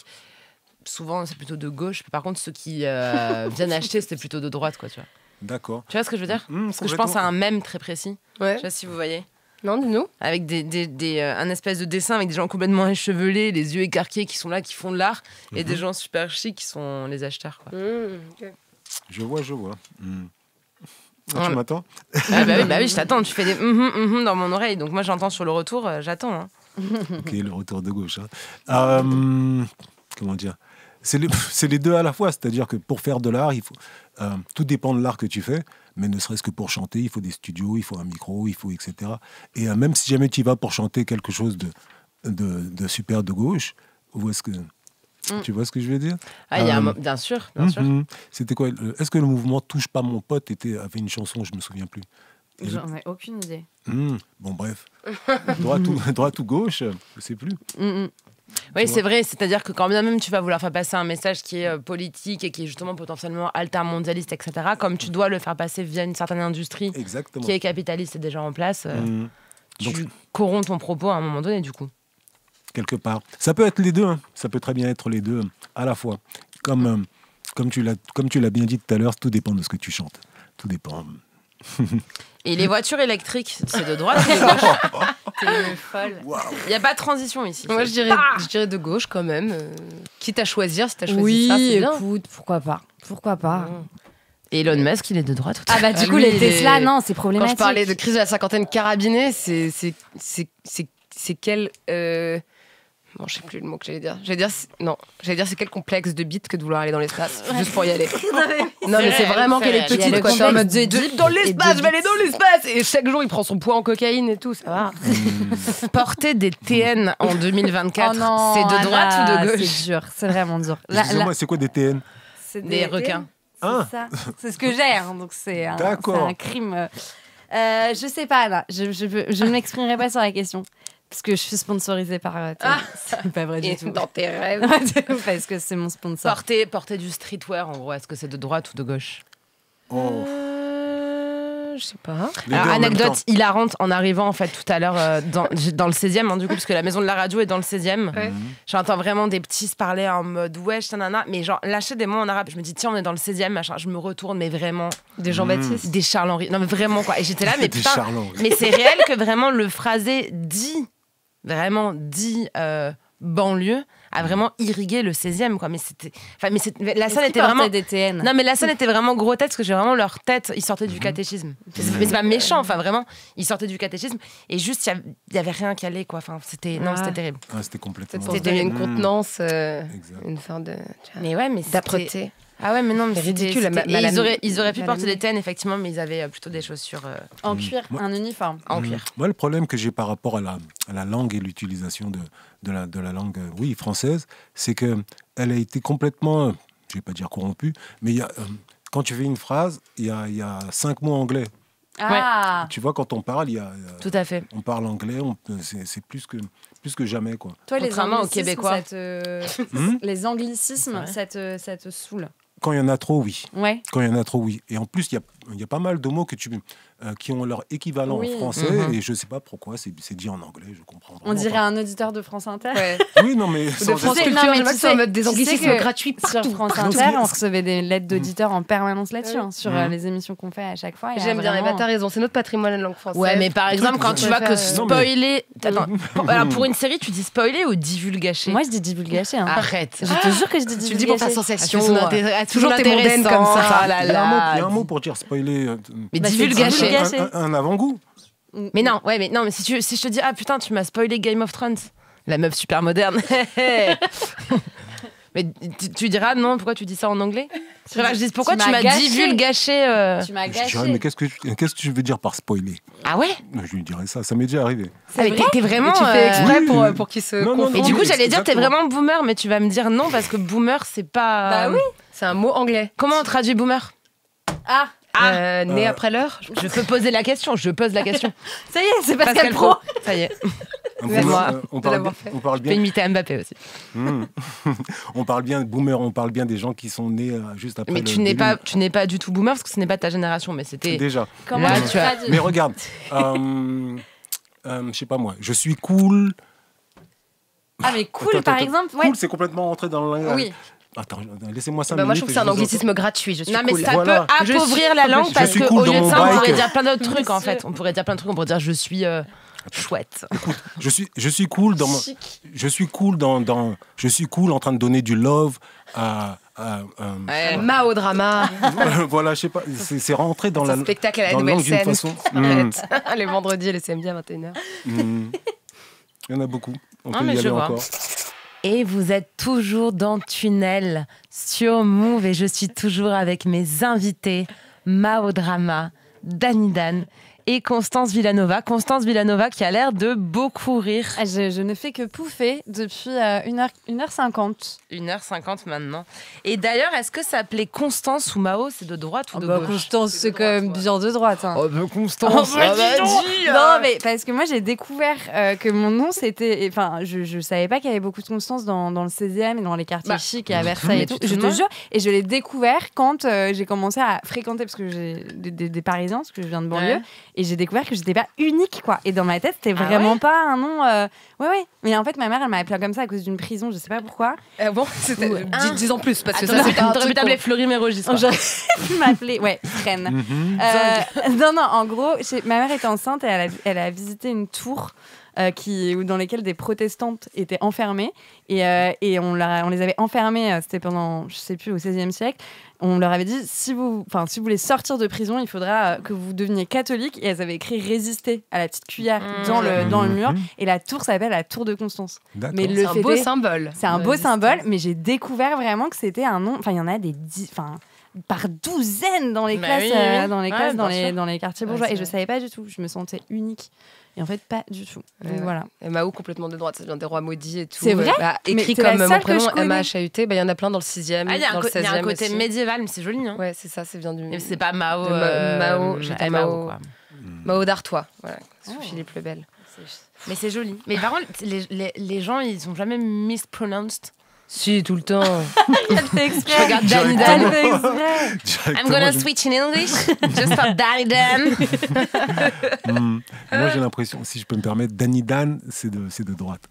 Souvent, c'est plutôt de gauche. Par contre, ceux qui viennent acheter, c'était plutôt de droite, quoi, tu vois. D'accord. Tu vois ce que je veux dire? Parce que je Complètement. pense à un mème très précis. Ouais. Je sais pas si vous voyez. Non, dis-nous. Avec un espèce de dessin avec des gens complètement échevelés, les yeux écarquillés qui sont là, qui font de l'art, et des gens super chics qui sont les acheteurs, quoi. Je vois. Tu m'attends? Ah bah oui, je t'attends. Tu fais des dans mon oreille. Donc moi, j'entends sur le retour, j'attends. Hein. Ok, le retour de gauche. Hein. Comment dire? C'est les deux à la fois. C'est-à-dire que pour faire de l'art, il faut tout dépend de l'art que tu fais. Mais ne serait-ce que pour chanter, il faut des studios, il faut un micro, il faut etc. Et même si jamais tu y vas pour chanter quelque chose de super de gauche, tu vois ce que je veux dire? Bien sûr, bien sûr. C'était quoi? Est-ce que le mouvement Touche pas mon pote avait une chanson? Je me souviens plus. J'en ai aucune idée. Bon, bref. Droite ou gauche, je sais plus. Oui, c'est vrai. C'est-à-dire que quand bien même tu vas vouloir faire passer un message qui est politique et qui est justement potentiellement altermondialiste, etc., comme tu dois le faire passer via une certaine industrie Exactement. qui est capitaliste et déjà en place, tu Donc, corromps ton propos à un moment donné, du coup. quelque part. Ça peut être les deux. Hein. Ça peut très bien être les deux à la fois. Comme tu l'as bien dit tout à l'heure, tout dépend de ce que tu chantes. Tout dépend. Et les voitures électriques, c'est de droite ou de gauche? T'es une folle. Il n'y a pas de transition ici. Moi, je dirais de gauche quand même. Quitte à choisir, si t'as choisi ça, Oui, c'est bien. écoute, pourquoi pas. Et Elon Musk, il est de droite ou de Ah bah du coup, lui, les il est- Tesla, non, c'est Quand problématique. je parlais de crise de la cinquantaine carabinée, c'est quel... Bon, je sais plus le mot que j'allais dire. J'allais dire c'est quel complexe de bite que de vouloir aller dans l'espace, juste pour y aller. Non, mais c'est vraiment qu'elle est Il y a le petite, quoi. T'es en mode complexe dans l'espace, je vais aller dans l'espace. Et chaque jour, il prend son poids en cocaïne et tout, ça va. Porter des TN en 2024, Oh non, c'est de droite ou de Anna, gauche? C'est dur, c'est vraiment dur. Excusez-moi, c'est quoi des TN? C'est Des requins. C'est ça. C'est ce que j'ai, hein, donc c'est D'accord. un crime. Je sais pas, Anna. Je ne m'exprimerai pas sur la question. Parce que je suis sponsorisée par c'est pas vrai du Et tout. dans tes rêves. Parce que c'est mon sponsor. Porter du streetwear, en gros, est-ce que c'est de droite ou de gauche? Oh. Je sais pas. Les Alors, deux en même anecdote temps. hilarante en arrivant en fait tout à l'heure dans le 16e, hein, du coup, parce que la maison de la radio est dans le 16e. Ouais. J'entends vraiment des petits se parler en mode wesh, nanana, mais genre lâcher des mots en arabe. Je me dis, tiens, on est dans le 16e, machin. Je me retourne, mais vraiment, Des Jean-Baptiste. des Charles-Henri. Non, mais vraiment, quoi. Et j'étais là, mais Des putain, Charles-Henri. mais c'est réel que vraiment le phrasé dit banlieue a vraiment irrigué le 16e, quoi. Mais c'était. Enfin, mais la scène était vraiment. des TN. Non, mais la scène était vraiment grotesque parce que j'ai vraiment leur tête, ils sortaient du catéchisme. Mais c'est pas méchant, enfin vraiment, ils sortaient du catéchisme et juste il y avait rien qui allait, quoi. Enfin, c'était c'était terrible. Ah, c'était complètement. Peut-être pour donner une Mmh. contenance, Exact. une sorte de... tu vois, Mais ouais, mais c'était- d'âpreté. Ah ouais, mais non, mais C'est c'était ridicule, c'était- la- et la- ils auraient pu la- porter la- des TN effectivement, mais ils avaient plutôt des chaussures En cuir, Moi- un uniforme. en cuir. Moi, le problème que j'ai par rapport à la langue et l'utilisation de la langue française, c'est qu'elle a été complètement, je vais pas dire corrompue, mais quand tu fais une phrase, il y a 5 mots anglais. Ah, Tu vois, quand on parle, Tout à fait. on parle anglais, c'est plus que jamais, quoi. toi, les Contrairement aux anglicismes, Québécois. les anglicismes, C'est ça te saoule. Quand il y en a trop, oui. Ouais. Quand il y en a trop, oui. Et en plus, il y a pas mal de mots qui ont leur équivalent Oui. en français, Mhm. et je sais pas pourquoi, c'est dit en anglais, je comprends On vraiment dirait pas. un auditeur de France Inter. Ouais. Oui, non, mais... Ou sans de France être- sais- Culture, non, mais je vois tu que c'est en sais- mode des tu sais anglicismes que gratuits Sur partout. France partout. Inter, on recevait des lettres d'auditeurs en permanence là-dessus, Ouais. sur les émissions qu'on fait à chaque fois. Il y a J'aime bien, vraiment- t'as raison, c'est notre patrimoine de langue française. Ouais, mais par exemple, quand tu vois que préfère, spoiler. Attends, alors pour une série, tu dis spoiler ou divulgacher? Moi, je dis divulgacher. Hein. Arrête. Je te jure que je dis Tu le dis pour ta divulgacher. sensation. Toujours tes mondaines comme ça. Oh là Il y a un mot- là. il y a un mot pour dire spoiler. Mais Bah, c'est divulgacher. divulgacher. Un avant-goût. Mais non, ouais, mais non, mais si je te dis ah putain, tu m'as spoilé Game of Thrones, la meuf super moderne. Mais tu diras non, pourquoi tu dis ça en anglais? Je dis pourquoi tu tu m'as m'as gâché. divulgaché. Tu m'as Je dirais, gâché. mais qu'est-ce que tu veux dire par spoiler? Ah ouais? Je lui dirais ça m'est déjà arrivé. Ah, mais t'es vraiment. Tu fais exprès Oui. pour qu'ils se Non, non, confondent. Et du coup, mais j'allais dire t'es exactement. vraiment boomer, mais tu vas me dire non parce que boomer c'est pas. Bah oui. C'est un mot anglais. Comment on traduit boomer? Ah, Né après l'heure. Je peux poser la question. Je pose la question. ça y est, c'est Pascal Pro. Ça y est. Un Merci boomer, on de parle l'avoir bien- fait. on parle Je peux bien, imiter Mbappé aussi. on parle bien de boomer, on parle bien des gens qui sont nés juste après Mais le tu n'es début. pas du tout boomer parce que ce n'est pas ta génération, mais c'était. Déjà. Comment Là, tu tu as- traduis Mais regarde, je sais pas moi, je suis cool. Ah, mais cool, Attends, par attends. exemple. Cool, Ouais. c'est complètement rentré dans le langage. Oui. Attends, laissez-moi 5 Bah, minutes. moi, je trouve que c'est un et je vous anglicisme gratuit. Je suis Non, mais cool. ça Voilà. peut appauvrir la langue Je parce suis que cool au dans lieu de mon ça, on pourrait bike. dire plein d'autres trucs en fait. On pourrait dire plein de trucs. On pourrait dire je suis chouette. Je suis cool je suis cool en train de donner du love à Mao drama. voilà, je sais pas, c'est rentré dans C'est la un spectacle à la dans nouvelle langue d'une scène. façon. En fait. Les vendredis et les samedis à 21h. Il y en a beaucoup. On Non, peut mais y je aller vois. encore. Et vous êtes toujours dans Tunnel sur Move et je suis toujours avec mes invités Mao Drama, Dany Dan et Constance Villanova. Constance Villanova qui a l'air de beaucoup rire. Ah, je ne fais que pouffer depuis 1h50. 1h50 maintenant. Et d'ailleurs, est-ce que ça s'appelait Constance ou Mao? C'est de droite ou de gauche? Constance, c'est quand même bien de droite. Hein. Constance, Non, mais parce que moi j'ai découvert que mon nom c'était. Enfin, je savais pas qu'il y avait beaucoup de Constance dans le 16e et dans les quartiers chics et à Versailles et tout. Je te jure. Et je l'ai découvert quand j'ai commencé à fréquenter, parce que j'ai des Parisiens, parce que je viens de banlieue. Ouais. Et j'ai découvert que j'étais pas unique, quoi. Et dans ma tête, c'était vraiment pas un nom. Ouais. Mais en fait, ma mère, elle m'a appelé comme ça à cause d'une prison, je sais pas pourquoi. Bon, c'était. Dis en plus, parce que Attends, ça, c'est pas un t'aurais pu truc. t'appeler Fleury Mérogis. J'aurais pu m'appeler. Ouais, Fresne. Non, en gros, ma mère était enceinte et elle a visité une tour. Dans lesquelles des protestantes étaient enfermées et on les avait enfermées, c'était pendant, je sais plus, au XVIe siècle. On leur avait dit, si vous voulez sortir de prison, il faudra que vous deveniez catholique, et elles avaient écrit résister à la petite cuillère dans le mur, et la tour s'appelle la tour de Constance. D'accord. Mais C'est un beau symbole. C'est un beau symbole, mais j'ai découvert vraiment que c'était un nom, enfin il y en a par douzaines dans les classes, dans les quartiers bourgeois, c'est et je vrai. savais pas du tout, je me sentais unique. Et en fait, pas du tout. Donc voilà. Et Mao complètement de droite, ça vient des rois maudits et tout. C'est vrai? Mais Écrit c'est la comme mon seule que prénom, je connais. M-A-H-A-U-T, il y en a plein dans le 6e, Ah, il y a dans le 16e. il y a un côté aussi. médiéval, mais c'est joli. Hein. Ouais, c'est ça, c'est bien du. Et c'est pas Mao. de Mao, j'étais Mao. quoi. Mao d'Artois, voilà. Sophie les plus belles. Mais c'est joli. Mais par contre, les gens, ils ont jamais mispronounced. Si, tout le temps. Elle fait exprès. Je regarde Dany Dan. Elle fait exprès. I'm gonna switch in English just for Dany Dan. Moi, j'ai l'impression, si je peux me permettre, Dany Dan, c'est de droite.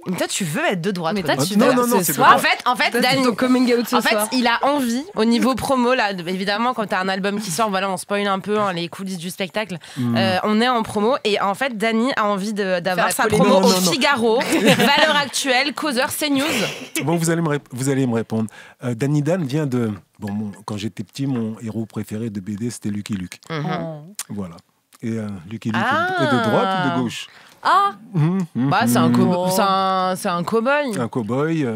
Mais toi, tu veux être de droite. Mais toi, quoi. tu non, veux non, non, ce c'est soir. pas En fait, C'est Dany, ton coming out ce en fait, soir. il a envie, au niveau promo, là, évidemment, quand t'as un album qui sort, voilà, on spoil un peu les coulisses du spectacle. On est en promo, et en fait, Dany a envie d'avoir la sa polémique. promo Non, au non, non. Figaro, Valeurs Actuelles, Causeur, CNews. Bon, vous allez me répondre. Dany Dan vient de... Bon, quand j'étais petit, mon héros préféré de BD, c'était Lucky Luke. Voilà. Et Lucky Luke est de droite ou de gauche? Bah, c'est un cow-boy. Un cow-boy. Les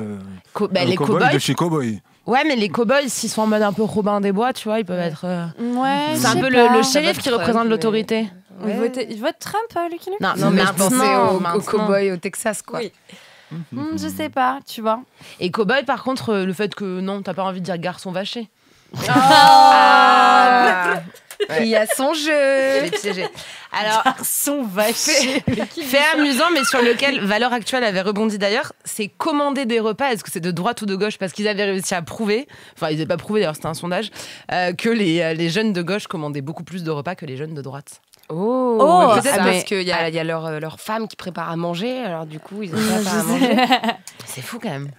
cow-boy cow-boys. de chez Cow-boy. Ouais, mais les cow-boys, s'ils sont en mode un peu Robin des Bois, tu vois, ils peuvent être. Ouais, C'est un je peu sais pas. le Ça shérif va qui être représente Trump, l'autorité. Il vote Trump, Lucky Luke? Non, Non, mais je maintenant, pensais au maintenant. cow-boy au Texas, quoi. Oui. Je sais pas, tu vois. Et cow-boy, par contre, le fait que non, t'as pas envie de dire garçon vaché. Il a son jeu. Je l'ai piégé. Alors, Garçon vaché. fait amusant, mais sur lequel Valeurs Actuelles avait rebondi d'ailleurs, c'est commander des repas. Est-ce que c'est de droite ou de gauche? Parce qu'ils avaient réussi à prouver, enfin, ils n'avaient pas prouvé d'ailleurs, c'était un sondage, que les jeunes de gauche commandaient beaucoup plus de repas que les jeunes de droite. Oh, Ah, peut-être mais- parce qu'il y a leur femme qui prépare à manger, alors du coup, ils ont pas à manger. C'est fou quand même.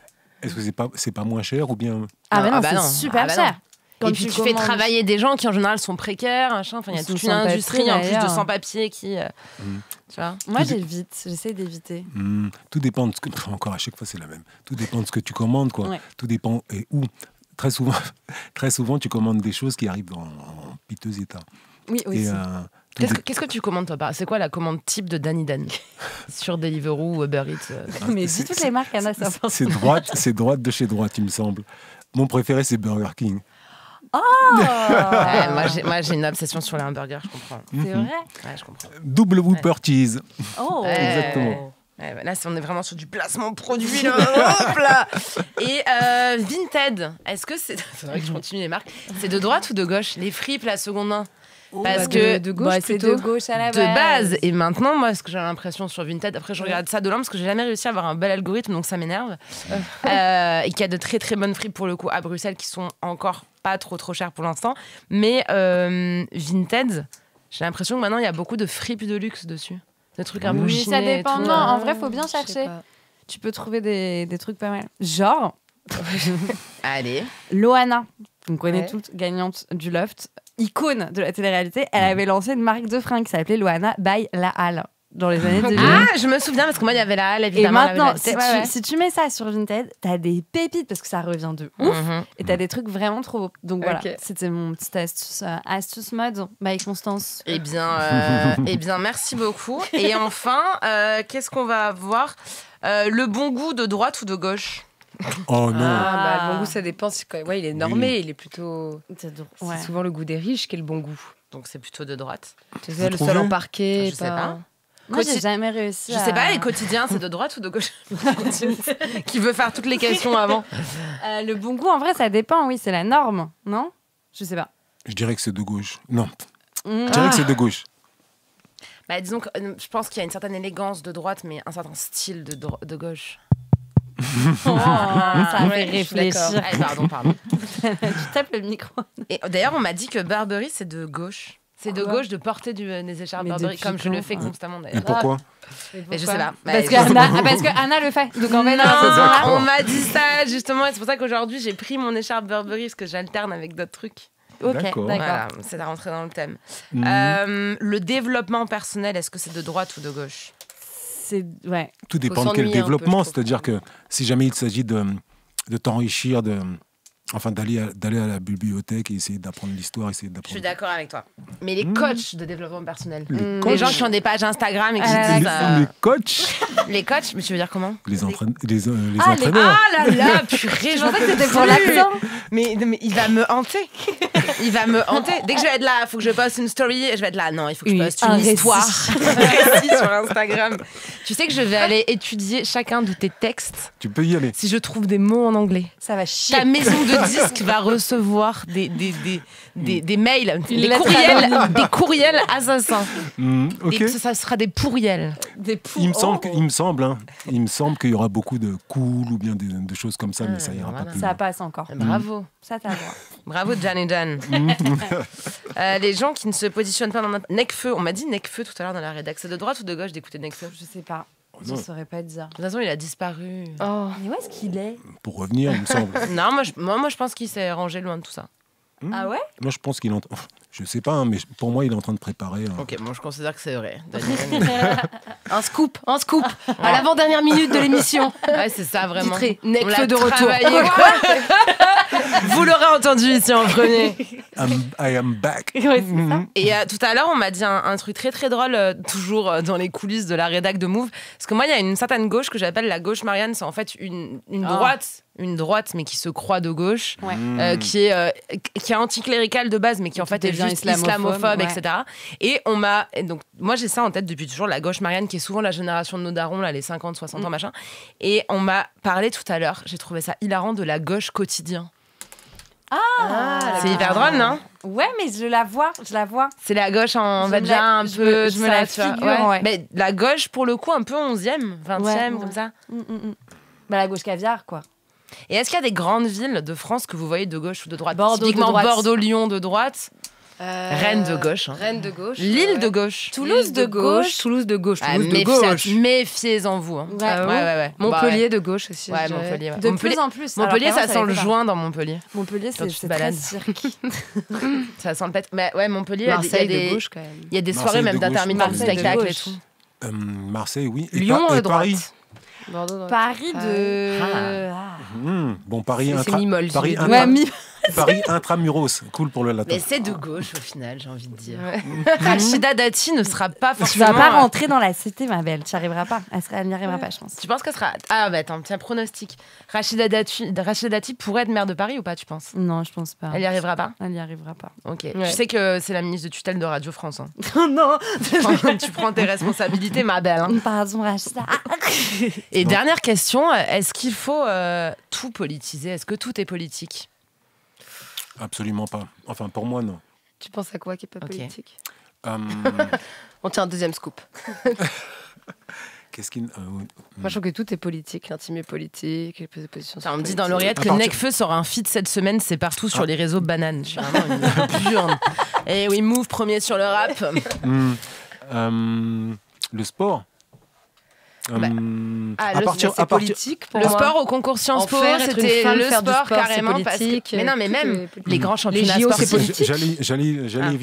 Est-ce que c'est pas moins cher ou bien... Ah, mais non, Ah bah c'est non. super Ah bah cher. non. Quand Et puis tu fais commandes- travailler des gens qui en général sont précaires, machin. Enfin, il y a Ils sont toute une sans industrie papier, en plus de d'ailleurs. sans-papiers qui, tu vois. Moi, j'essaie d'éviter. Tout dépend de ce que... Encore, à chaque fois, c'est la même. Tout dépend de ce que tu commandes, quoi. Ouais. Tout dépend... Et où. Très souvent, tu commandes des choses qui arrivent en piteux état. Oui, aussi. Et, Qu'est-ce que tu commandes, toi? C'est quoi la commande type de Dany Dan sur Deliveroo ou Uber Eats? Mais dis toutes les marques, Anna, ça va. c'est droite de chez droite, il me semble. Mon préféré, c'est Burger King. Ouais, moi, j'ai une obsession sur les hamburgers, je comprends. C'est vrai. Ouais, je comprends. Double Whopper Cheese. Oh. Exactement. Ouais, là, on est vraiment sur du placement produit. Là. Hop là. Et Vinted, est-ce que c'est... C'est vrai que je continue les marques. C'est de droite ou de gauche? Les fripes, la seconde main? Parce que de gauche Bah, c'est plutôt. de gauche à la de base. Et maintenant, moi, ce que j'ai l'impression sur Vinted, après, je regarde ça de loin parce que j'ai jamais réussi à avoir un bel algorithme, donc ça m'énerve. Et qu'il y a de très très bonnes fripes pour le coup à Bruxelles qui sont encore pas trop chères pour l'instant. Mais Vinted, j'ai l'impression que maintenant, il y a beaucoup de fripes de luxe dessus. Des trucs un peu Oui, ça chinés et dépend. tout. Non, en vrai, faut bien Je sais chercher. pas. Tu peux trouver des trucs pas mal. Genre, Allez. Loana, qu'on connaît Ouais. toutes, gagnante du Loft, icône de la télé-réalité, elle avait lancé une marque de fringues qui s'appelait Loana by La Halle. dans les années 2000. Ah, je me souviens parce que moi il y avait la halle Et évidemment. maintenant, la halle, si tu mets ça sur Vinted, t'as des pépites parce que ça revient de ouf et t'as des trucs vraiment trop beaux. Donc voilà, c'était mon petite astuce mode by Constance. Eh bien, merci beaucoup. Et enfin, qu'est-ce qu'on va voir le bon goût de droite ou de gauche? Oh non. Ah, le bon goût, ça dépend. Ouais, il est normé, il est plutôt. C'est C'est souvent le goût des riches qui est le bon goût. Donc c'est plutôt de droite. Tu sais, le sol en parquet. Je sais pas. Moi, j'ai jamais réussi. Je sais pas, les quotidiens, c'est de droite ou de gauche? Qui veut faire toutes les questions avant? Le bon goût, en vrai, ça dépend. Oui, c'est la norme, non? Je sais pas. Je dirais que c'est de gauche. Non. Je dirais que c'est de gauche. Bah, disons que je pense qu'il y a une certaine élégance de droite, mais un certain style de gauche. Ça fait Ouais, réfléchir. Pardon. Tu tapes le micro. Et d'ailleurs, on m'a dit que Burberry, c'est de gauche. C'est de gauche de porter des écharpes Mais Burberry, depuis comme je le fais quand constamment Et d'ailleurs. pourquoi? Mais je sais pas. Parce que Anna le fait. Donc en fait, Non, on m'a dit ça justement, et c'est pour ça qu'aujourd'hui j'ai pris mon écharpe Burberry parce que j'alterne avec d'autres trucs. ok, D'accord. d'accord. Voilà, c'est à rentrer dans le thème. Le développement personnel, est-ce que c'est de droite ou de gauche? C'est ouais. Tout dépend de quel s'ennuyer un peu, développement. je trouve. C'est-à-dire que si jamais il s'agit de t'enrichir, d'aller à la bibliothèque et essayer d'apprendre l'histoire, essayer Je suis d'apprendre. d'accord avec toi. Mais les coachs de développement personnel, Les les coachs. gens qui ont des pages Instagram et qui Ah, disent Les coachs, les coachs, mais tu veux dire comment? les entraîneurs. Ah là là, purée, j'en peux C'était pour plus. l'accent. Mais il va me hanter. Il va me hanter. Dès que je vais être là, il faut que je poste une story et je vais être là. Non, il faut que je poste un une histoire. récit. Un récit sur Instagram. Tu sais que je vais aller étudier chacun de tes textes Tu peux y aller. si je trouve des mots en anglais. Ça va chier. Ta maison de disques va recevoir des mails, lettre des courriels assassins. Ok. Ça sera des pourriels. Des Il me semble qu'il y aura beaucoup de cool ou bien de choses comme ça, mais ça ira voilà. pas plus Ça loin. passe encore. Bravo. Ça t'as le droit. Bravo, Jan et Jan. Les gens qui ne se positionnent pas dans notre... Necfeu, on m'a dit Necfeu tout à l'heure dans la rédac. C'est de droite ou de gauche d'écouter Necfeu? Je sais pas. Je non. saurais pas dire. De toute façon, il a disparu. Oh. Mais où est-ce qu'il est? Pour revenir, il me semble. Non, moi, je pense qu'il s'est rangé loin de tout ça. Ah ouais? Moi, je pense qu'il est je sais pas, hein, mais pour moi, il est en train de préparer. Ok, moi, je considère que c'est vrai. Un scoop à l'avant-dernière minute de l'émission. Ouais, c'est ça, vraiment. Titré On Necfeu l'a de retour. travaillé, quoi. Vous l'aurez entendu ici en premier. I am back. Ouais, c'est ça. Et tout à l'heure, on m'a dit un truc très très drôle, toujours dans les coulisses de la rédac de Move. Parce que moi, il y a une certaine gauche que j'appelle la gauche Marianne. C'est en fait une droite, mais qui se croit de gauche, Ouais. qui est anticléricale de base, mais qui en fait est devient juste islamophobe, ouais. etc. Et donc, moi, j'ai ça en tête depuis toujours, la gauche Marianne, qui est souvent la génération de nos darons, là, les 50, 60 ans, machin. Et on m'a parlé tout à l'heure, j'ai trouvé ça hilarant, de la gauche quotidien. C'est hyper drôle, non? Ouais, mais je la vois. C'est la gauche en Je va me déjà la- un je peu me- je de me ça, la tu vois. figure, ouais. Mais la gauche, pour le coup, un peu 11e, 20e, Ouais, comme ouais. ça. Bah, la gauche caviar, quoi. Et est-ce qu'il y a des grandes villes de France que vous voyez de gauche ou de droite? Bordeaux, Typiquement de droite. Bordeaux, Lyon de droite, Rennes de gauche. Hein. Rennes de gauche. Lille de gauche. Toulouse de gauche. Toulouse de gauche. Ah, Toulouse de gauche. méfiez-en vous. Hein. Ouais. Ouais. Montpellier de gauche aussi. Ouais, je dirais. Montpellier. Ouais. De Montpellier, plus en plus. Montpellier, Alors ça qu'avant, sent le l'était pas. joint dans Montpellier. Montpellier, Quand tu c'est te très balades. cirque. Ça sent le pète. Mais ouais, Montpellier, Marseille il y a de des, gauche quand même. il y a des Marseille soirées de même gauche. d'intermittents de Marseille de spectacle et gauche. tout. Marseille, oui. Et Lyon et de droite. Paris. Bordeaux de droite. Paris de. Bon, Paris, C'est mi-molle. Paris, Ouais, Paris intramuros. Cool pour le latin. Mais c'est de gauche au final, j'ai envie de dire. Rachida Dati ne sera pas Tu forcément. vas pas rentrer dans la cité, ma belle. Tu n'y arriveras pas. Elle n'y arrivera pas, je pense. Tu penses qu'elle sera. Ah, bah attends, tiens, pronostic. Rachida Dati pourrait être maire de Paris ou pas, tu penses? Non, je pense pas. Elle y arrivera pas? Elle n'y arrivera pas. Ok. Ouais. Tu sais que c'est la ministre de tutelle de Radio France. Hein. Oh non. Tu prends tes responsabilités, ma belle. Hein. Pardon, Rachida. Et dernière question, est-ce qu'il faut tout politiser? Est-ce que tout est politique? Absolument pas. Enfin, pour moi, non. Tu penses à quoi qui est pas Ok. politique? Euh, On tient un deuxième scoop. Qu'est-ce qui. Moi, je trouve que tout est politique. L'intime est politique. Les prises de position sont On me dit politiques. dans l'oreillette À que partir- Necfeu sort un feat cette semaine, c'est partout sur les réseaux bananes. Je suis vraiment une burne. Et oui, Move premier sur le rap. le sport. C'est politique pour Le moi. sport au concours Sciences Po, c'était le sport carrément politique. Mais non, mais même les grands championnats JO, c'est sportifs. politique. J'allais y venir. J'allais y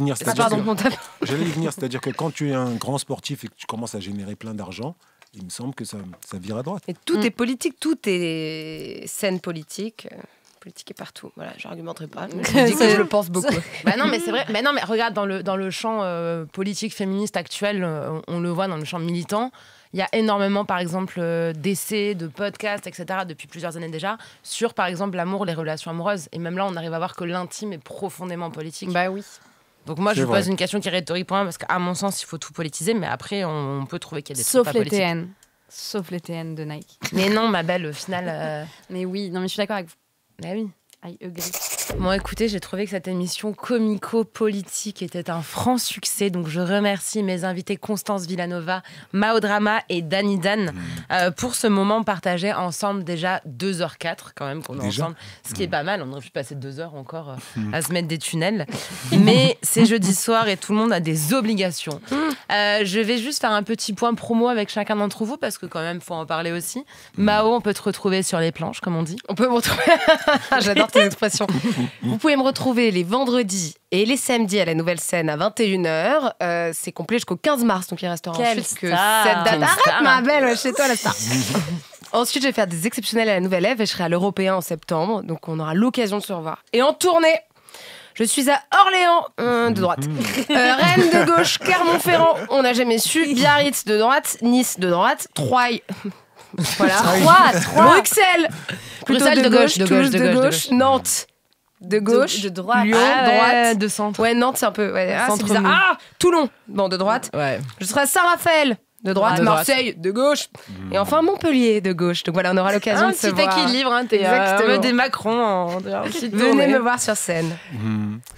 venir, c'est-à-dire que quand tu es un grand sportif et que tu commences à générer plein d'argent, il me semble que ça vire à droite. Et tout est politique, tout est scène politique. Politique est partout. Voilà, j'argumenterai pas. Je dis que je le pense beaucoup. Non, mais c'est vrai. Mais non, mais regarde dans le champ politique féministe actuel, on le voit dans le champ militant. Il y a énormément, par exemple, d'essais, de podcasts, etc., depuis plusieurs années déjà, sur, par exemple, l'amour, les relations amoureuses. Et même là, on arrive à voir que l'intime est profondément politique. Bah oui. Donc moi, je C'est vous pose vrai. une question qui est rhétorique pour moi, parce qu'à mon sens, il faut tout politiser, mais après, on peut trouver qu'il y a des Sauf trucs pas les politiques. TN. Sauf les TN de Nike. Mais non, ma belle, au final... Mais oui, non mais je suis d'accord avec vous. Bah oui. I agree. Bon, écoutez, j'ai trouvé que cette émission comico-politique était un franc succès. Donc, je remercie mes invités Constance Villanova, Mao Drama et Danny Dan pour ce moment partagé ensemble. Déjà 2h04 quand même qu'on est Déjà ensemble. Ce qui est pas mal. On aurait pu passer 2 heures encore à se mettre des tunnels. Mais c'est jeudi soir et tout le monde a des obligations. Je vais juste faire un petit point promo avec chacun d'entre vous parce que quand même, faut en parler aussi. Mao, on peut te retrouver sur les planches, comme on dit. On peut me retrouver. J'adore tes expressions. Vous pouvez me retrouver les vendredis et les samedis à la Nouvelle Scène à 21h. C'est complet jusqu'au 15 mars, donc il restera Quelle ensuite que star. cette date. Quelle Arrête, star. ma belle, ouais, chez toi la star. Ensuite, je vais faire des exceptionnels à la Nouvelle Ève et je serai à l'Européen en septembre, donc on aura l'occasion de se revoir. Et en tournée, je suis à Orléans, de droite. Rennes de gauche, Clermont-Ferrand, on n'a jamais su. Biarritz de droite, Nice de droite, Troyes. Voilà. Bruxelles. Plutôt Bruxelles de gauche, de Toulouse gauche, de de gauche, gauche, Nantes de gauche, De droite. Lyon Ah ouais, droite. de centre. Ouais, Nantes c'est un peu. Ouais, c'est Centre bizarre. mou. Ah, Toulon, bon de droite. Ouais. Je serai à Saint-Raphaël de droite, De droite. Marseille de gauche, et enfin Montpellier de gauche. Donc voilà, on aura l'occasion Un de se petit voir. équilibre, hein, t'es Exactement. des Macron en petite Venez tournée. me voir sur scène.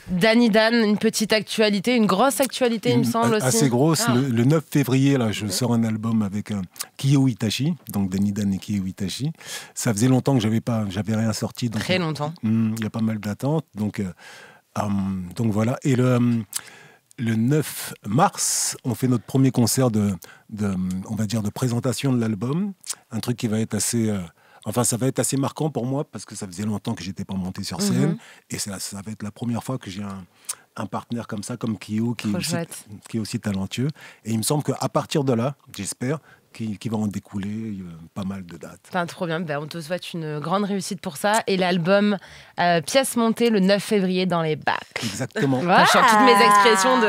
Danny Dan, une petite actualité, une grosse actualité, il me semble aussi. Assez grosse. Le 9 février, là, je sors un album avec Kiyo Itachi, donc Danny Dan et Kiyo Itachi. Ça faisait longtemps que j'avais rien sorti. Donc, Très longtemps. Il y a pas mal d'attentes. Donc voilà. Et le 9 mars, on fait notre premier concert on va dire, de présentation de l'album. Un truc qui va être assez... ça va être assez marquant pour moi parce que ça faisait longtemps que j'étais pas monté sur scène. Et ça va être la première fois que j'ai un partenaire comme ça, comme Kiyo, qui est aussi talentueux. Et il me semble qu'à partir de là, j'espère, qu'il va en découler pas mal de dates. Enfin, trop bien, on te souhaite une grande réussite pour ça. Et l'album Pièce montée le 9 février dans les bacs. Exactement. Je sors toutes mes expressions de...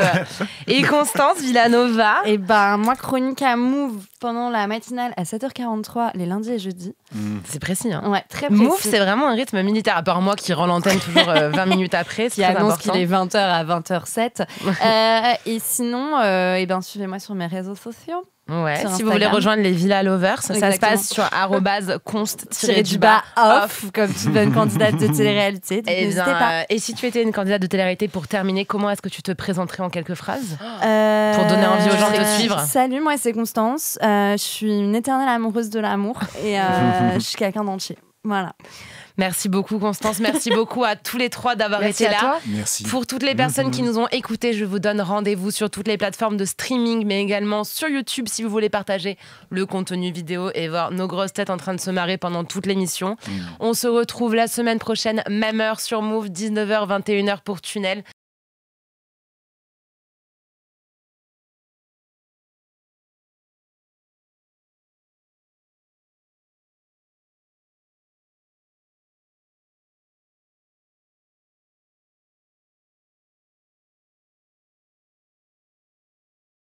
Et Constance Villanova. Et ben moi, chronique à Move pendant la matinale à 7h43 les lundis et jeudis. C'est précis, hein. Ouais, très précis. Move, c'est vraiment un rythme militaire. À part moi qui rend l'antenne toujours 20 minutes après, c'est qui très annonce important. qu'il est 20h à 20h07. Et sinon, suivez-moi sur mes réseaux sociaux. Ouais, sur si vous voulez Instagram. rejoindre les Villa Lovers, ça se Exactement. passe sur @const-off comme toute bonne candidate de télé-réalité. Donc Eh n'hésitez bien, pas. et si tu étais une candidate de télé-réalité, pour terminer, comment est-ce que tu te présenterais en quelques phrases Pour donner envie aux gens de te suivre. Salut, moi c'est Constance. Je suis une éternelle amoureuse de l'amour et je suis quelqu'un d'entier. Voilà. Merci beaucoup Constance, merci beaucoup à tous les trois d'avoir Merci été à là. toi. Merci. Pour toutes les personnes qui nous ont écoutés, je vous donne rendez-vous sur toutes les plateformes de streaming, mais également sur YouTube si vous voulez partager le contenu vidéo et voir nos grosses têtes en train de se marrer pendant toute l'émission. On se retrouve la semaine prochaine, même heure sur Move, 19h, 21h pour Tunnel.